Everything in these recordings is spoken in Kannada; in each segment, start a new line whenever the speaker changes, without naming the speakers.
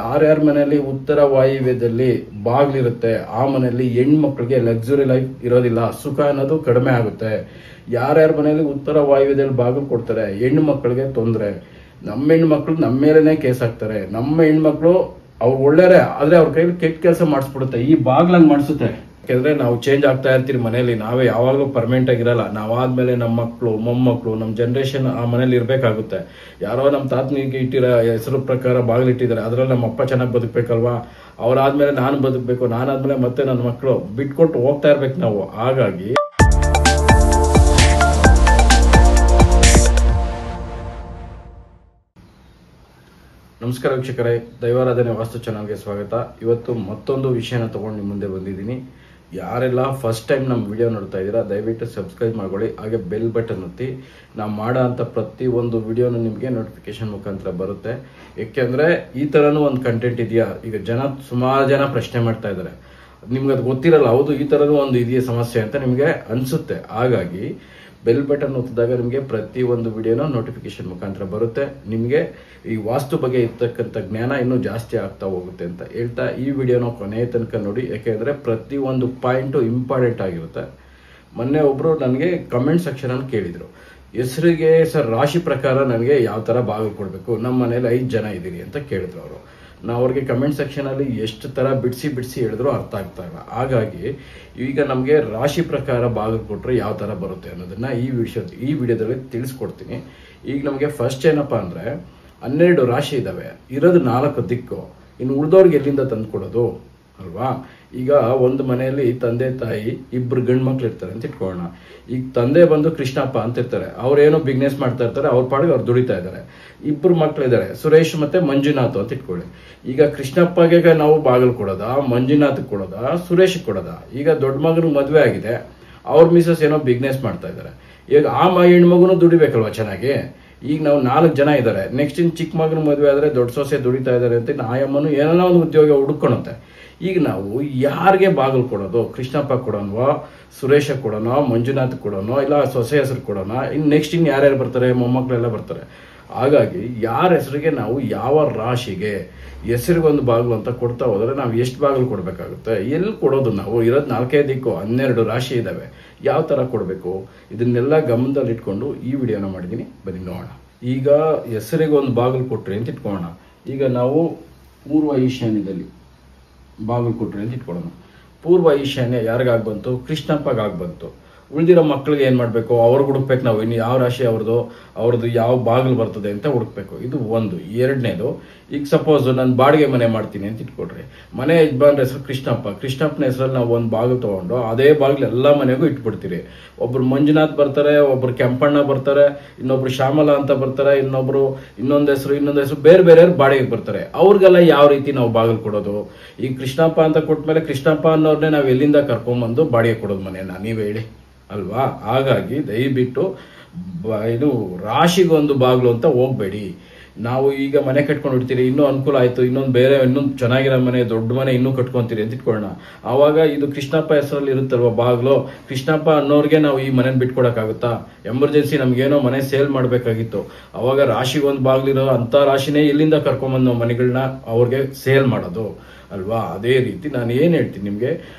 ಯಾರ್ಯಾರ ಮನೆಯಲ್ಲಿ ಉತ್ತರ ವಾಯುವ್ಯದಲ್ಲಿ ಬಾಗ್ಲಿರುತ್ತೆ ಆ ಮನೆಯಲ್ಲಿ ಹೆಣ್ಮಕ್ಳಿಗೆ ಲಕ್ಸುರಿ ಲೈಫ್ ಇರೋದಿಲ್ಲ, ಸುಖ ಅನ್ನೋದು ಕಡಿಮೆ ಆಗುತ್ತೆ. ಯಾರ್ಯಾರ ಮನೆಯಲ್ಲಿ ಉತ್ತರ ವಾಯುವ್ಯದಲ್ಲಿ ಬಾಗಿಲು ಕೊಡ್ತಾರೆ ಹೆಣ್ಣು ಮಕ್ಕಳಿಗೆ ತೊಂದರೆ. ನಮ್ಮ ಹೆಣ್ಮಕ್ಳು ನಮ್ಮ ಮೇಲೇನೆ ಕೇಸ್ ಹಾಕ್ತಾರೆ. ನಮ್ಮ ಹೆಣ್ಮಕ್ಳು ಅವ್ರು ಒಳ್ಳೆಯರೇ, ಆದ್ರೆ ಅವ್ರ ಕೈಲಿ ಕೆಟ್ಟ ಕೆಲಸ ಮಾಡಿಸ್ಬಿಡುತ್ತೆ. ಈ ಬಾಗ್ಲಂಗ್ ಮಾಡಿಸುತ್ತೆ. ಯಾಕೆಂದ್ರೆ ನಾವು ಚೇಂಜ್ ಆಗ್ತಾ ಇರ್ತೀವಿ ಮನೇಲಿ, ನಾವೇ ಯಾವಾಗಲೂ ಪರ್ಮನೆಂಟ್ ಆಗಿರಲ್ಲ. ನಾವಾದ್ಮೇಲೆ ನಮ್ಮ ಮಕ್ಕಳು ಮೊಮ್ಮಕ್ಕಳು ನಮ್ಮ ಜನರೇಷನ್ ಆ ಮನೇಲಿ ಇರ್ಬೇಕಾಗುತ್ತೆ. ಯಾರೋ ನಮ್ಮ ತಾತನಿಗೆ ಇಟ್ಟಿರೋ ಹೆಸರು ಪ್ರಕಾರ ಬಾಗಿಲು ಇಟ್ಟಿದ್ದಾರೆ, ಅದ್ರಲ್ಲಿ ನಮ್ಮ ಅಪ್ಪ ಚೆನ್ನಾಗಿ ಬದುಕಬೇಕಲ್ವಾ, ಅವ್ರಾದ್ಮೇಲೆ ನಾನು ಬದುಕಬೇಕು, ನಾನಾದ್ಮೇಲೆ ಮತ್ತೆ ನನ್ನ ಮಕ್ಕಳು ಬಿಟ್ಕೊಟ್ಟು ಹೋಗ್ತಾ ಇರ್ಬೇಕು ನಾವು. ಹಾಗಾಗಿ ನಮಸ್ಕಾರ ವೀಕ್ಷಕರೇ, ದೈವಾರಾಧನೆ ವಾಸ್ತು ಚಾನಲ್ಗೆ ಸ್ವಾಗತ. ಇವತ್ತು ಮತ್ತೊಂದು ವಿಷಯನ ತಗೊಂಡು ನಿಮ್ಮ ಮುಂದೆ ಬಂದಿದ್ದೀನಿ. ಯಾರೆಲ್ಲ ಫಸ್ಟ್ ಟೈಮ್ ನಮ್ಮ ವಿಡಿಯೋ ನೋಡ್ತಾ ಇದ್ದೀರಾ ದಯವಿಟ್ಟು ಸಬ್ಸ್ಕ್ರೈಬ್ ಮಾಡ್ಕೊಳ್ಳಿ, ಹಾಗೆ ಬೆಲ್ ಬಟನ್ ಒತ್ತಿ. ನಾವು ಮಾಡೋ ಅಂಥ ಪ್ರತಿ ಒಂದು ವಿಡಿಯೋನು ನಿಮಗೆ ನೋಟಿಫಿಕೇಶನ್ ಮುಖಾಂತರ ಬರುತ್ತೆ. ಏಕೆಂದರೆ ಈ ಥರನೂ ಒಂದು ಕಂಟೆಂಟ್ ಇದೆಯಾ, ಈಗ ಸುಮಾರು ಜನ ಪ್ರಶ್ನೆ ಮಾಡ್ತಾ ಇದ್ದಾರೆ. ನಿಮ್ಗೆ ಅದು ಗೊತ್ತಿರಲ್ಲ, ಹೌದು ಈ ಥರನೂ ಒಂದು ಇದೆಯಾ ಸಮಸ್ಯೆ ಅಂತ ನಿಮಗೆ ಅನಿಸುತ್ತೆ. ಹಾಗಾಗಿ ಬೆಲ್ ಬಟನ್ ಒತ್ತಿದಾಗ ನಿಮಗೆ ಪ್ರತಿ ಒಂದು ವಿಡಿಯೋನ ನೋಟಿಫಿಕೇಶನ್ ಮುಖಾಂತರ ಬರುತ್ತೆ. ನಿಮಗೆ ಈ ವಾಸ್ತು ಬಗ್ಗೆ ಇರ್ತಕ್ಕಂಥ ಜ್ಞಾನ ಇನ್ನೂ ಜಾಸ್ತಿ ಆಗ್ತಾ ಹೋಗುತ್ತೆ ಅಂತ ಹೇಳ್ತಾ ಈ ವಿಡಿಯೋನ ಕೊನೆಯ ತನಕ ನೋಡಿ. ಯಾಕೆಂದರೆ ಪ್ರತಿ ಒಂದು ಪಾಯಿಂಟು ಇಂಪಾರ್ಟೆಂಟ್ ಆಗಿರುತ್ತೆ. ಮೊನ್ನೆ ಒಬ್ಬರು ನನಗೆ ಕಮೆಂಟ್ ಸೆಕ್ಷನಲ್ಲಿ ಕೇಳಿದರು, ಹೆಸರಿಗೆ ಸರ್ ರಾಶಿ ಪ್ರಕಾರ ನನಗೆ ಯಾವ ಥರ ಬಾಗಿಲು ಕೊಡಬೇಕು, ನಮ್ಮ ಮನೇಲಿ 5 ಜನ ಇದ್ದೀರಿ ಅಂತ ಕೇಳಿದ್ರು ಅವರು. ನಾವು ಅವ್ರಿಗೆ ಕಮೆಂಟ್ ಸೆಕ್ಷನಲ್ಲಿ ಎಷ್ಟು ಥರ ಬಿಡಿಸಿ ಹೇಳಿದ್ರು ಅರ್ಥ ಆಗ್ತಾ ಇಲ್ಲ. ಹಾಗಾಗಿ ಈಗ ನಮಗೆ ರಾಶಿ ಪ್ರಕಾರ ಬಾಗಿಲು ಕೊಟ್ಟರೆ ಯಾವ ಥರ ಬರುತ್ತೆ ಅನ್ನೋದನ್ನ ಈ ವಿಡಿಯೋದಲ್ಲಿ ತಿಳಿಸ್ಕೊಡ್ತೀನಿ. ಈಗ ನಮಗೆ ಫಸ್ಟ್ ಏನಪ್ಪ ಅಂದರೆ 12 ರಾಶಿ ಇದ್ದಾವೆ, ಇರೋದು 4 ದಿಕ್ಕು. ಇನ್ನು ಉಳಿದವ್ರಿಗೆ ಎಲ್ಲಿಂದ ತಂದು ಕೊಡೋದು ಅಲ್ವಾ? ಈಗ ಒಂದು ಮನೆಯಲ್ಲಿ ತಂದೆ ತಾಯಿ 2 ಗಂಡು ಮಕ್ಳು ಇರ್ತಾರೆ ಅಂತ ಇಟ್ಕೊಳ್ಳೋಣ. ಈಗ ತಂದೆ ಬಂದು ಕೃಷ್ಣಪ್ಪ ಅಂತ ಇರ್ತಾರೆ, ಅವ್ರೇನೋ ಬಿಸ್ನೆಸ್ ಮಾಡ್ತಾ ಇರ್ತಾರೆ, ಅವ್ರ ಪಾಡಿಗೆ ಅವ್ರು ದುಡಿತಾ ಇದ್ದಾರೆ. 2 ಮಕ್ಳಿದ್ದಾರೆ, ಸುರೇಶ್ ಮತ್ತೆ ಮಂಜುನಾಥ್ ಅಂತ ಇಟ್ಕೊಳ್ಳಿ. ಈಗ ಕೃಷ್ಣಪ್ಪಗೆ ನಾವು ಬಾಗಿಲು ಕೊಡೋದಾ, ಮಂಜುನಾಥ್ ಕೊಡೋದಾ, ಸುರೇಶ್ ಕೊಡೋದಾ? ಈಗ ದೊಡ್ಡ ಮಗನಿಗೆ ಮದುವೆ ಆಗಿದೆ, ಅವ್ರ ಮಿಸಸ್ ಏನೋ ಬಿಸ್ನೆಸ್ ಮಾಡ್ತಾ ಇದ್ದಾರೆ. ಈಗ ಆ ಹೆಣ್ಮಗುನು ದುಡಿಬೇಕಲ್ವಾ ಚೆನ್ನಾಗಿ. ಈಗ ನಾವು 4 ಜನ ಇದ್ದಾರೆ, ನೆಕ್ಸ್ಟ್ ಇನ್ ಚಿಕ್ಕ ಮಗನ ಮದುವೆ ಆದ್ರೆ ದೊಡ್ಡ ಸೊಸೆ ದುಡಿತಾ ಇದ್ದಾರೆ ಅಂತ ಆಯಮ್ಮನು ಏನೋ ಒಂದು ಉದ್ಯೋಗ ಹುಡುಕೊಳುತ್ತೆ. ಈಗ ನಾವು ಯಾರಿಗೆ ಬಾಗಿಲು ಕೊಡೋದು? ಕೃಷ್ಣಪ್ಪ ಕೊಡೋಣವಾ, ಸುರೇಶ ಕೊಡೋಣ, ಮಂಜುನಾಥ್ ಕೊಡೋಣ, ಇಲ್ಲ ಸೊಸೆ ಹೆಸರು ಕೊಡೋಣ, ನೆಕ್ಸ್ಟ್ ಯಾರ್ಯಾರು ಬರ್ತಾರೆ, ಮೊಮ್ಮಕ್ಕಳೆಲ್ಲ ಬರ್ತಾರೆ. ಹಾಗಾಗಿ ಯಾರ ಹೆಸರಿಗೆ ನಾವು ಯಾವ ರಾಶಿಗೆ ಹೆಸರಿಗೊಂದು ಬಾಗಿಲು ಅಂತ ಕೊಡ್ತಾ ಹೋದ್ರೆ ನಾವು ಎಷ್ಟು ಬಾಗಿಲು ಕೊಡಬೇಕಾಗುತ್ತೆ? ಎಲ್ಲಿ ಕೊಡೋದು? ನಾವು ಇರೋದು 4 ದಿಕ್ಕು, 12 ರಾಶಿ ಇದಾವೆ, ಯಾವ ತರ ಕೊಡಬೇಕು? ಇದನ್ನೆಲ್ಲ ಗಮನದಲ್ಲಿ ಇಟ್ಕೊಂಡು ಈ ವಿಡಿಯೋನ ಮಾಡಿದ್ದೀನಿ, ಬನ್ನಿ ನೋಡೋಣ. ಈಗ ಹೆಸರಿಗೆ ಒಂದು ಬಾಗಿಲು ಕೊಟ್ರಿ ಅಂತ ಇಟ್ಕೊಳ್ಳೋಣ. ಈಗ ನಾವು ಪೂರ್ವ ಈಶಾನ್ಯದಲ್ಲಿ ಬಾಗಿಲು ಕೊಟ್ರಿ ಅಂತ ಇಟ್ಕೊಳ್ಳೋಣ. ಪೂರ್ವ ಈಶಾನ್ಯ ಯಾರಿಗಾಗ್ಬಂತು? ಕೃಷ್ಣಪ್ಪಗಾಗ್ಬಂತು. ಉಳಿದಿರೋ ಮಕ್ಳಿಗೆ ಏನ್ ಮಾಡ್ಬೇಕು? ಅವ್ರಿಗೆ ಹುಡುಕ್ಬೇಕು ನಾವು, ಇನ್ನು ಯಾವ ರಾಶಿ ಅವ್ರದ್ದು ಯಾವ ಬಾಗಿಲು ಬರ್ತದೆ ಅಂತ ಹುಡುಕ್ಬೇಕು. ಇದು ಒಂದು. ಎರಡನೇದು, ಈಗ ಸಪೋಸ್ ನಾನು ಬಾಡಿಗೆ ಮನೆ ಮಾಡ್ತೀನಿ ಅಂತ ಇಟ್ಕೊಡ್ರಿ. ಮನೆ ಯಜಮಾನ್ರ ಹೆಸರು ಕೃಷ್ಣಪ್ಪನ ಹೆಸರಲ್ಲಿ ನಾವು ಒಂದು ಬಾಗಿಲು ತಗೊಂಡು ಅದೇ ಬಾಗಿಲು ಎಲ್ಲ ಮನೆಗೂ ಇಟ್ಬಿಡ್ತೀರಿ. ಒಬ್ರು ಮಂಜುನಾಥ್ ಬರ್ತಾರೆ, ಒಬ್ರು ಕೆಂಪಣ್ಣ ಬರ್ತಾರೆ, ಇನ್ನೊಬ್ರು ಶ್ಯಾಮಲ ಅಂತ ಬರ್ತಾರೆ, ಇನ್ನೊಂದು ಹೆಸರು ಬೇರೆ ಬಾಡಿಗೆ ಬರ್ತಾರೆ. ಅವ್ರಿಗೆಲ್ಲ ಯಾವ ರೀತಿ ನಾವು ಬಾಗಿಲು ಕೊಡೋದು? ಈ ಕೃಷ್ಣಪ್ಪ ಅಂತ ಕೊಟ್ಮೇಲೆ ಕೃಷ್ಣಪ್ಪ ಅನ್ನೋರ್ನೇ ನಾವು ಎಲ್ಲಿಂದ ಕರ್ಕೊಂಡ್ಬಂದು ಬಾಡಿಗೆ ಕೊಡೋದು ಮನೆಯನ್ನ? ನೀವೇ ಹೇಳಿ ಅಲ್ವಾ? ಹಾಗಾಗಿ ದಯವಿಟ್ಟು ಇದು ರಾಶಿಗೊಂದು ಬಾಗಿಲು ಅಂತ ಹೋಗ್ಬೇಡಿ. ನಾವು ಈಗ ಮನೆ ಕಟ್ಕೊಂಡು ಇಡ್ತೀರಿ, ಇನ್ನೂ ಅನುಕೂಲ ಆಯ್ತು, ಇನ್ನೊಂದು ಚೆನ್ನಾಗಿರೋ ಮನೆ, ದೊಡ್ಡ ಮನೆ ಇನ್ನೂ ಕಟ್ಕೊಂತೀರಿ ಅಂತ ಇಟ್ಕೊಳ್ಳೋಣ. ಆವಾಗ ಇದು ಕೃಷ್ಣಪ್ಪ ಹೆಸರಲ್ಲಿ ಇರುತ್ತಲ್ವ ಬಾಗಿಲು, ಕೃಷ್ಣಪ್ಪ ಅನ್ನೋರ್ಗೆ ನಾವು ಈ ಮನೆ ಬಿಟ್ಕೊಡಕ್ಕಾಗುತ್ತಾ? ಎಮರ್ಜೆನ್ಸಿ ನಮ್ಗೇನೋ ಮನೆ ಸೇಲ್ ಮಾಡ್ಬೇಕಾಗಿತ್ತು, ಅವಾಗ ರಾಶಿಗೊಂದು ಬಾಗಿಲಿರೋ ಅಂತ ರಾಶಿನೇ ಎಲ್ಲಿಂದ ಕರ್ಕೊಂಬಂದು ನಾವು ಮನೆಗಳನ್ನ ಅವ್ರಿಗೆ ಸೇಲ್ ಮಾಡೋದು ಅಲ್ವಾ? ಅದೇ ರೀತಿ ನಾನು ಏನ್ ಹೇಳ್ತೀನಿ ನಿಮ್ಗೆ,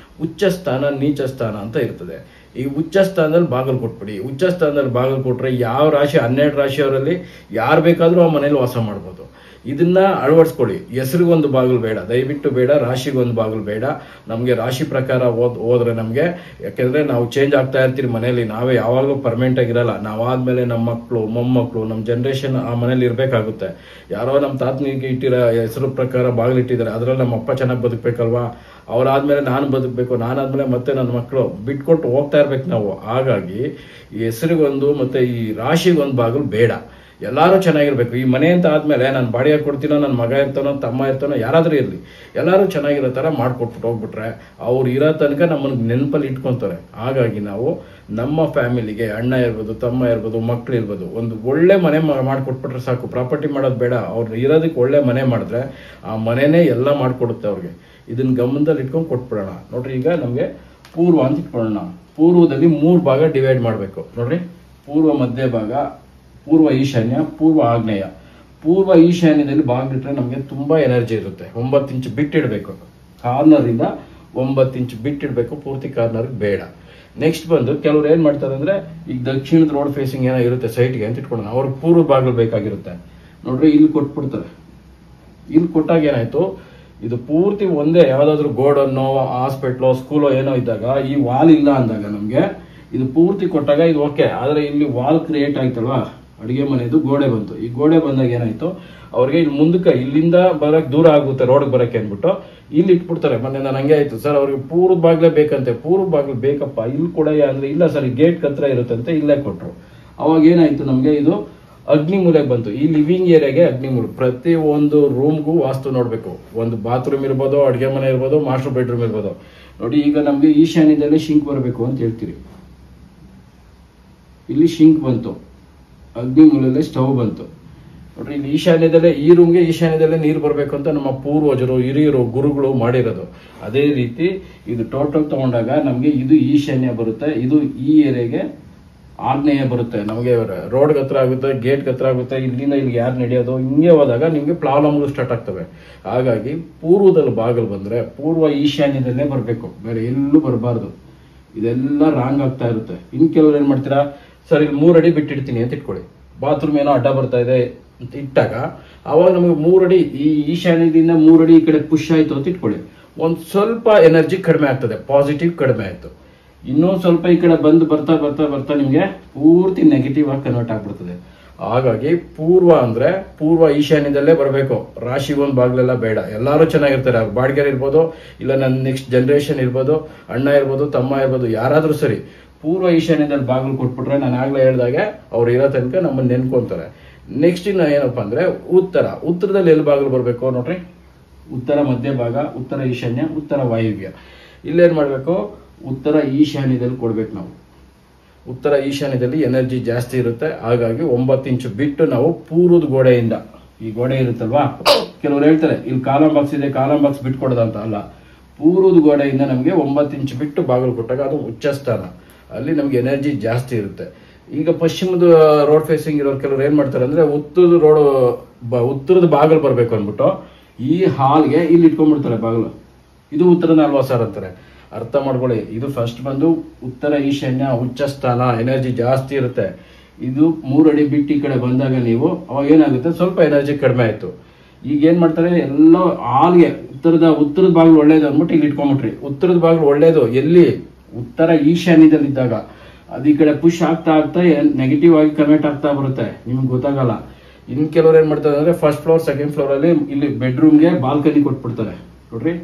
ಉಚ್ಚ ಸ್ಥಾನ ನೀಚ ಸ್ಥಾನ ಅಂತ ಇರ್ತದೆ. ಈ ಉಚ್ಚ ಸ್ಥಾನದಲ್ಲಿ ಬಾಗಿಲು ಕೊಟ್ಬಿಡಿ. ಉಚ್ಚ ಸ್ಥಾನದಲ್ಲಿ ಬಾಗಿಲು ಕೊಟ್ರೆ ಯಾವ ರಾಶಿ 12 ರಾಶಿಯವರಲ್ಲಿ ಯಾರು ಬೇಕಾದ್ರೂ ಆ ಮನೇಲಿ ವಾಸ ಮಾಡ್ಬೋದು. ಇದನ್ನ ಅಳವಡಿಸ್ಕೊಳ್ಳಿ. ಹೆಸರಿಗೊಂದು ಬಾಗಿಲು ಬೇಡ, ದಯವಿಟ್ಟು ಬೇಡ. ರಾಶಿಗೊಂದು ಬಾಗಿಲು ಬೇಡ. ನಮಗೆ ರಾಶಿ ಪ್ರಕಾರ ಹೋದ್ರೆ ನಮಗೆ, ಯಾಕೆಂದ್ರೆ ನಾವು ಚೇಂಜ್ ಆಗ್ತಾ ಇರ್ತೀವಿ ಮನೇಲಿ, ನಾವೇ ಯಾವಾಗಲೂ ಪರ್ಮನೆಂಟ್ ಆಗಿರಲ್ಲ. ನಾವಾದ್ಮೇಲೆ ನಮ್ಮ ಮಕ್ಕಳು ಮೊಮ್ಮಕ್ಕಳು ನಮ್ಮ ಜನರೇಷನ್ ಆ ಮನೇಲಿ ಇರ್ಬೇಕಾಗುತ್ತೆ. ಯಾರೋ ನಮ್ಮ ತಾತನಿಗೆ ಇಟ್ಟಿರೋ ಹೆಸರು ಪ್ರಕಾರ ಬಾಗಿಲು ಇಟ್ಟಿದ್ದಾರೆ, ಅದ್ರಲ್ಲಿ ನಮ್ಮ ಅಪ್ಪ ಚೆನ್ನಾಗಿ ಬದುಕಬೇಕಲ್ವಾ, ಅವ್ರಾದ್ಮೇಲೆ ನಾನು ಬದುಕಬೇಕು, ನಾನಾದ್ಮೇಲೆ ಮತ್ತೆ ನನ್ನ ಮಕ್ಕಳು ಬಿಟ್ಕೊಟ್ಟು ಹೋಗ್ತಾ ಇರ್ಬೇಕು ನಾವು. ಹಾಗಾಗಿ ಈ ಹೆಸರಿಗೊಂದು ಮತ್ತೆ ಈ ರಾಶಿಗೊಂದು ಬಾಗಿಲು ಬೇಡ. ಎಲ್ಲರೂ ಚೆನ್ನಾಗಿರ್ಬೇಕು. ಈ ಮನೆ ಅಂತ ಆದ್ಮೇಲೆ ನಾನು ಬಾಡಿಗೆ ಕೊಡ್ತೀನೋ, ನನ್ನ ಮಗ ಇರ್ತಾನೋ, ತಮ್ಮ ಇರ್ತಾನೋ, ಯಾರಾದ್ರೂ ಇರಲಿ, ಎಲ್ಲರೂ ಚೆನ್ನಾಗಿರೋ ಥರ ಮಾಡ್ಕೊಟ್ಬಿಟ್ಟು ಹೋಗ್ಬಿಟ್ರೆ ಅವ್ರು ಇರೋ ತನಕ ನಮ್ಮನ್ನು ನೆನಪಲ್ಲಿ ಇಟ್ಕೊತಾರೆ. ಹಾಗಾಗಿ ನಾವು ನಮ್ಮ ಫ್ಯಾಮಿಲಿಗೆ ಅಣ್ಣ ಇರ್ಬೋದು, ತಮ್ಮ ಇರ್ಬೋದು, ಮಕ್ಳು ಇರ್ಬೋದು, ಒಂದು ಒಳ್ಳೆ ಮನೆ ಮಾಡಿಕೊಟ್ಬಿಟ್ರೆ ಸಾಕು. ಪ್ರಾಪರ್ಟಿ ಮಾಡೋದು ಬೇಡ. ಅವ್ರು ಇರೋದಕ್ಕೆ ಒಳ್ಳೆ ಮನೆ ಮಾಡಿದ್ರೆ ಆ ಮನೆನೇ ಎಲ್ಲ ಮಾಡಿಕೊಡುತ್ತೆ ಅವ್ರಿಗೆ. ಇದನ್ನ ಗಮನದಲ್ಲಿ ಇಟ್ಕೊಂಡು ಕೊಟ್ಬಿಡೋಣ. ನೋಡ್ರಿ, ಈಗ ನಮಗೆ ಪೂರ್ವ ಅಂತ ಇಟ್ಕೊಳ್ಳೋಣ. ಪೂರ್ವದಲ್ಲಿ 3 ಭಾಗ ಡಿವೈಡ್ ಮಾಡಬೇಕು. ನೋಡ್ರಿ, ಪೂರ್ವ ಮಧ್ಯ ಭಾಗ, ಪೂರ್ವ ಈಶಾನ್ಯ, ಪೂರ್ವ ಆಗ್ನೇಯ. ಪೂರ್ವ ಈಶಾನ್ಯದಲ್ಲಿ ಬಾಗಿಲಿಟ್ರೆ ನಮಗೆ ತುಂಬಾ ಎನರ್ಜಿ ಇರುತ್ತೆ. 9 ಇಂಚ್ ಬಿಟ್ಟಿಡ್ಬೇಕು, ಕಾರ್ನರ್ ಇಂದ 9 ಇಂಚ್ ಬಿಟ್ಟಿಡ್ಬೇಕು, ಪೂರ್ತಿ ಕಾರ್ನರ್ ಬೇಡ. ನೆಕ್ಸ್ಟ್ ಬಂದು ಕೆಲವ್ರು ಏನ್ ಮಾಡ್ತಾರೆ ಅಂದ್ರೆ, ಈಗ ದಕ್ಷಿಣದ ರೋಡ್ ಫೇಸಿಂಗ್ ಏನೋ ಇರುತ್ತೆ ಸೈಟ್ಗೆ ಅಂತ ಇಟ್ಕೊಳ್ಳೋಣ, ಅವ್ರಿಗೆ ಪೂರ್ವ ಬಾಗಿಲು ಬೇಕಾಗಿರುತ್ತೆ. ನೋಡ್ರಿ ಇಲ್ಲಿ ಕೊಟ್ಬಿಡ್ತಾರೆ. ಇಲ್ಲಿ ಕೊಟ್ಟಾಗ ಏನಾಯ್ತು, ಇದು ಪೂರ್ತಿ ಒಂದೇ ಯಾವ್ದಾದ್ರು ಗೋಡನ್ನು ಹಾಸ್ಪಿಟ್ಲು ಸ್ಕೂಲೋ ಏನೋ ಇದ್ದಾಗ ಈ ವಾಲ್ ಇಲ್ಲ ಅಂದಾಗ ನಮ್ಗೆ ಇದು ಪೂರ್ತಿ ಕೊಟ್ಟಾಗ ಇದು ಓಕೆ. ಆದ್ರೆ ಇಲ್ಲಿ ವಾಲ್ ಕ್ರಿಯೇಟ್ ಆಯ್ತಲ್ವಾ, ಅಡಿಗೆ ಮನೆದು ಗೋಡೆ ಬಂತು. ಈ ಗೋಡೆ ಬಂದಾಗ ಏನಾಯ್ತು, ಅವ್ರಿಗೆ ಇಲ್ಲಿ ಮುಂದಕ್ಕೆ ಇಲ್ಲಿಂದ ಬರಕ್ ದೂರ ಆಗುತ್ತೆ ರೋಡ್ಗೆ ಬರಕ್ಕೆ ಅಂದ್ಬಿಟ್ಟು ಇಲ್ಲಿ ಇಟ್ಬಿಡ್ತಾರೆ. ಮೊನ್ನೆ ನಾನು ಹಂಗೆ ಆಯ್ತು ಸರ್, ಅವ್ರಿಗೆ ಪೂರ್ವ ಬಾಗ್ಲೇ ಬೇಕಂತೆ. ಪೂರ್ವ ಬಾಗ್ಲು ಬೇಕಪ್ಪ ಇಲ್ಲಿ ಕೂಡ ಅಂದ್ರೆ, ಇಲ್ಲ ಸರ್ ಗೇಟ್ ಹತ್ರ ಇರುತ್ತಂತೆ, ಇಲ್ಲೇ ಕೊಟ್ರು. ಅವಾಗ ಏನಾಯ್ತು, ನಮ್ಗೆ ಇದು ಅಗ್ನಿಮೂಲೆ ಬಂತು. ಈ ಲಿವಿಂಗ್ ಏರಿಯಾಗೆ ಅಗ್ನಿಮೂಲೆ. ಪ್ರತಿ ಒಂದು ರೂಮ್ಗೂ ವಾಸ್ತು ನೋಡ್ಬೇಕು. ಒಂದು ಬಾತ್ರೂಮ್ ಇರ್ಬೋದು, ಅಡುಗೆ ಮನೆ ಇರ್ಬೋದು, ಮಾಸ್ಟರ್ ಬೆಡ್ರೂಮ್ ಇರ್ಬೋದು. ನೋಡಿ ಈಗ ನಮ್ಗೆ ಈಶಾನ್ಯದಲ್ಲೇ ಶಿಂಕ್ ಬರಬೇಕು ಅಂತ ಹೇಳ್ತೀರಿ. ಇಲ್ಲಿ ಶಿಂಕ್ ಬಂತು, ಅಗ್ನಿಮೂಲೆಯಲ್ಲೇ ಸ್ಟವ್ ಬಂತು. ನೋಡ್ರಿ ಇಲ್ಲಿ ಈಶಾನ್ಯದಲ್ಲೇ, ಈ ರೂಮ್ಗೆ ಈಶಾನ್ಯದಲ್ಲೇ ನೀರು ಬರಬೇಕು ಅಂತ ನಮ್ಮ ಪೂರ್ವಜರು ಹಿರಿಯರು ಗುರುಗಳು ಮಾಡಿರೋದು. ಅದೇ ರೀತಿ ಇದು ಟೋಟಲ್ ತಗೊಂಡಾಗ ನಮ್ಗೆ ಇದು ಈಶಾನ್ಯ ಬರುತ್ತೆ, ಇದು ಈ ಏರಿಯಾಗೆ ಆಗ್ನೇಯ ಬರುತ್ತೆ. ನಮಗೆ ರೋಡ್ಗೆ ಹತ್ರ ಆಗುತ್ತೆ, ಗೇಟ್ಗೆ ಹತ್ರ ಆಗುತ್ತೆ, ಇಲ್ಲಿಂದ ಇಲ್ಲಿಗೆ ಯಾರು ನಡೆಯೋದು, ಹಿಂಗೆ ಹೋದಾಗ ನಿಮ್ಗೆ ಪ್ರಾಬ್ಲಮ್ಗಳು ಸ್ಟಾರ್ಟ್ ಆಗ್ತವೆ. ಹಾಗಾಗಿ ಪೂರ್ವದಲ್ಲಿ ಬಾಗಿಲು ಬಂದ್ರೆ ಪೂರ್ವ ಈಶಾನ್ಯದಲ್ಲೇ ಬರಬೇಕು, ಬೇರೆ ಎಲ್ಲೂ ಬರಬಾರ್ದು. ಇದೆಲ್ಲ ರಾಂಗ್ ಆಗ್ತಾ ಇರುತ್ತೆ. ಇನ್ ಕೆಲವ್ರು ಏನ್ ಮಾಡ್ತೀರಾ, ಸರ್ ಇಲ್ಲಿ 3 ಅಡಿ ಬಿಟ್ಟಿಡ್ತೀನಿ ಅಂತ ಇಟ್ಕೊಳ್ಳಿ, ಬಾತ್ರೂಮ್ ಏನೋ ಅಡ್ಡ ಬರ್ತಾ ಇದೆ ಅಂತ ಇಟ್ಟಾಗ ಅವಾಗ ನಮಗೆ 3 ಅಡಿ ಈ ಈಶಾನ್ಯದಿಂದ 3 ಅಡಿ ಈ ಕಡೆ ಪುಷ್ ಆಯ್ತು ಅಂತ ಇಟ್ಕೊಳ್ಳಿ, ಒಂದ್ ಸ್ವಲ್ಪ ಎನರ್ಜಿ ಕಡಿಮೆ ಆಗ್ತದೆ, ಪಾಸಿಟಿವ್ ಕಡಿಮೆ ಆಯ್ತು. ಇನ್ನೊಂದು ಸ್ವಲ್ಪ ಈ ಕಡೆ ಬಂದು ಬರ್ತಾ ಬರ್ತಾ ಬರ್ತಾ ನಿಮ್ಗೆ ಪೂರ್ತಿ ನೆಗೆಟಿವ್ ಆಗಿ ಕನ್ವರ್ಟ್ ಆಗ್ಬಿಡ್ತದೆ. ಹಾಗಾಗಿ ಪೂರ್ವ ಅಂದ್ರೆ ಪೂರ್ವ ಈಶಾನ್ಯದಲ್ಲೇ ಬರಬೇಕು. ರಾಶಿಗೆ ಒಂದು ಬಾಗ್ಲೆಲ್ಲ ಬೇಡ. ಎಲ್ಲಾರು ಚೆನ್ನಾಗಿರ್ತಾರೆ, ಅವ್ರು ಬಾಡಿಗೆರ್ ಇರ್ಬೋದು, ಇಲ್ಲ ನನ್ನ ನೆಕ್ಸ್ಟ್ ಜನರೇಷನ್ ಇರ್ಬೋದು, ಅಣ್ಣ ಇರ್ಬೋದು, ತಮ್ಮ ಇರ್ಬೋದು, ಯಾರಾದ್ರೂ ಸರಿ, ಪೂರ್ವ ಈಶಾನ್ಯದಲ್ಲಿ ಬಾಗಿಲು ಕೊಟ್ಬಿಟ್ರೆ ನಾನು ಆಗ್ಲೇ ಹೇಳ್ದಾಗೆ ಅವ್ರು ಇರೋ ತನಕ ನಮ್ಮನ್ನ ನೆನ್ಕೊಂತಾರೆ. ನೆಕ್ಸ್ಟ್ ಇನ್ನ ಏನಪ್ಪಾ ಅಂದ್ರೆ ಉತ್ತರದಲ್ಲಿ ಎಲ್ಲಿ ಬಾಗಿಲು ಬರಬೇಕು ನೋಡ್ರಿ, ಉತ್ತರ ಮಧ್ಯ ಭಾಗ, ಉತ್ತರ ಈಶಾನ್ಯ, ಉತ್ತರ ವಾಯುವ್ಯ. ಇಲ್ಲೇನ್ ಮಾಡ್ಬೇಕು, ಉತ್ತರ ಈಶಾನ್ಯದಲ್ಲಿ ಕೊಡ್ಬೇಕು ನಾವು. ಉತ್ತರ ಈಶಾನ್ಯದಲ್ಲಿ ಎನರ್ಜಿ ಜಾಸ್ತಿ ಇರುತ್ತೆ. ಹಾಗಾಗಿ 9 ಇಂಚು ಬಿಟ್ಟು ನಾವು ಪೂರ್ವದ ಗೋಡೆಯಿಂದ, ಈ ಗೋಡೆ ಇರುತ್ತಲ್ವಾ, ಕೆಲವ್ರು ಹೇಳ್ತಾರೆ ಇಲ್ಲಿ ಕಾಲಂ ಬಾಕ್ಸ್ ಇದೆ, ಕಾಲಂ ಬಾಕ್ಸ್ ಬಿಟ್ಕೊಡೋದಂತ ಅಲ್ಲ. ಪೂರ್ವದ ಗೋಡೆಯಿಂದ ನಮಗೆ 9 ಇಂಚು ಬಿಟ್ಟು ಬಾಗಿಲು ಕೊಟ್ಟಾಗ ಅದು ಉಚ್ಚ ಸ್ಥಾನ, ಅಲ್ಲಿ ನಮ್ಗೆ ಎನರ್ಜಿ ಜಾಸ್ತಿ ಇರುತ್ತೆ. ಈಗ ಪಶ್ಚಿಮದ ರೋಡ್ ಫೇಸಿಂಗ್ ಇರೋರು ಕೆಲವ್ರು ಏನ್ ಮಾಡ್ತಾರೆ ಅಂದ್ರೆ, ಉತ್ತರದ ಬಾಗಿಲು ಬರ್ಬೇಕು ಅಂದ್ಬಿಟ್ಟು ಈ ಹಾಲ್ಗೆ ಇಲ್ಲಿ ಇಟ್ಕೊಂಡ್ಬಿಡ್ತಾರೆ ಬಾಗಿಲು. ಇದು ಉತ್ತರನ ಅಲ್ವಾ ಸರ್ ಅಂತಾರೆ. ಅರ್ಥ ಮಾಡ್ಕೊಳ್ಳಿ, ಇದು ಫಸ್ಟ್ ಬಂದು ಉತ್ತರ ಈಶಾನ್ಯ ಉಚ್ಚ ಸ್ಥಾನ, ಎನರ್ಜಿ ಜಾಸ್ತಿ ಇರುತ್ತೆ. ಇದು 3 ಅಡಿ ಬಿಟ್ಟು ಈ ಕಡೆ ಬಂದಾಗ ನೀವು ಅವಾಗ ಏನಾಗುತ್ತೆ, ಸ್ವಲ್ಪ ಎನರ್ಜಿ ಕಡಿಮೆ ಆಯ್ತು. ಈಗ ಏನ್ ಮಾಡ್ತಾರೆ, ಎಲ್ಲ ಹಾಲ್ಗೆ ಉತ್ತರದ ಬಾಗಿಲು ಒಳ್ಳೇದು ಅಂದ್ಬಿಟ್ಟು ಇಲ್ಲಿ ಇಟ್ಕೊಂಡ್ಬಿಟ್ರಿ. ಉತ್ತರದ ಬಾಗಿಲು ಒಳ್ಳೇದು ಎಲ್ಲಿ, ಉತ್ತರ ಈಶಾನ್ಯದಲ್ಲಿದ್ದಾಗ ಅದು ಈ ಕಡೆ ಪುಷ್ ಆಗ್ತಾ ಆಗ್ತಾ ನೆಗೆಟಿವ್ ಆಗಿ ಕನ್ವರ್ಟ್ ಆಗ್ತಾ ಬರುತ್ತೆ, ನಿಮ್ಗೆ ಗೊತ್ತಾಗಲ್ಲ. ಇನ್ ಕೆಲವ್ರು ಏನ್ ಮಾಡ್ತಾರೆ ಅಂದ್ರೆ, ಫಸ್ಟ್ ಫ್ಲೋರ್ ಸೆಕೆಂಡ್ ಫ್ಲೋರ್ ಅಲ್ಲಿ ಇಲ್ಲಿ ಬೆಡ್ರೂಮ್ಗೆ ಬಾಲ್ಕನಿ ಕೊಟ್ಬಿಡ್ತಾರೆ. ನೋಡ್ರಿ,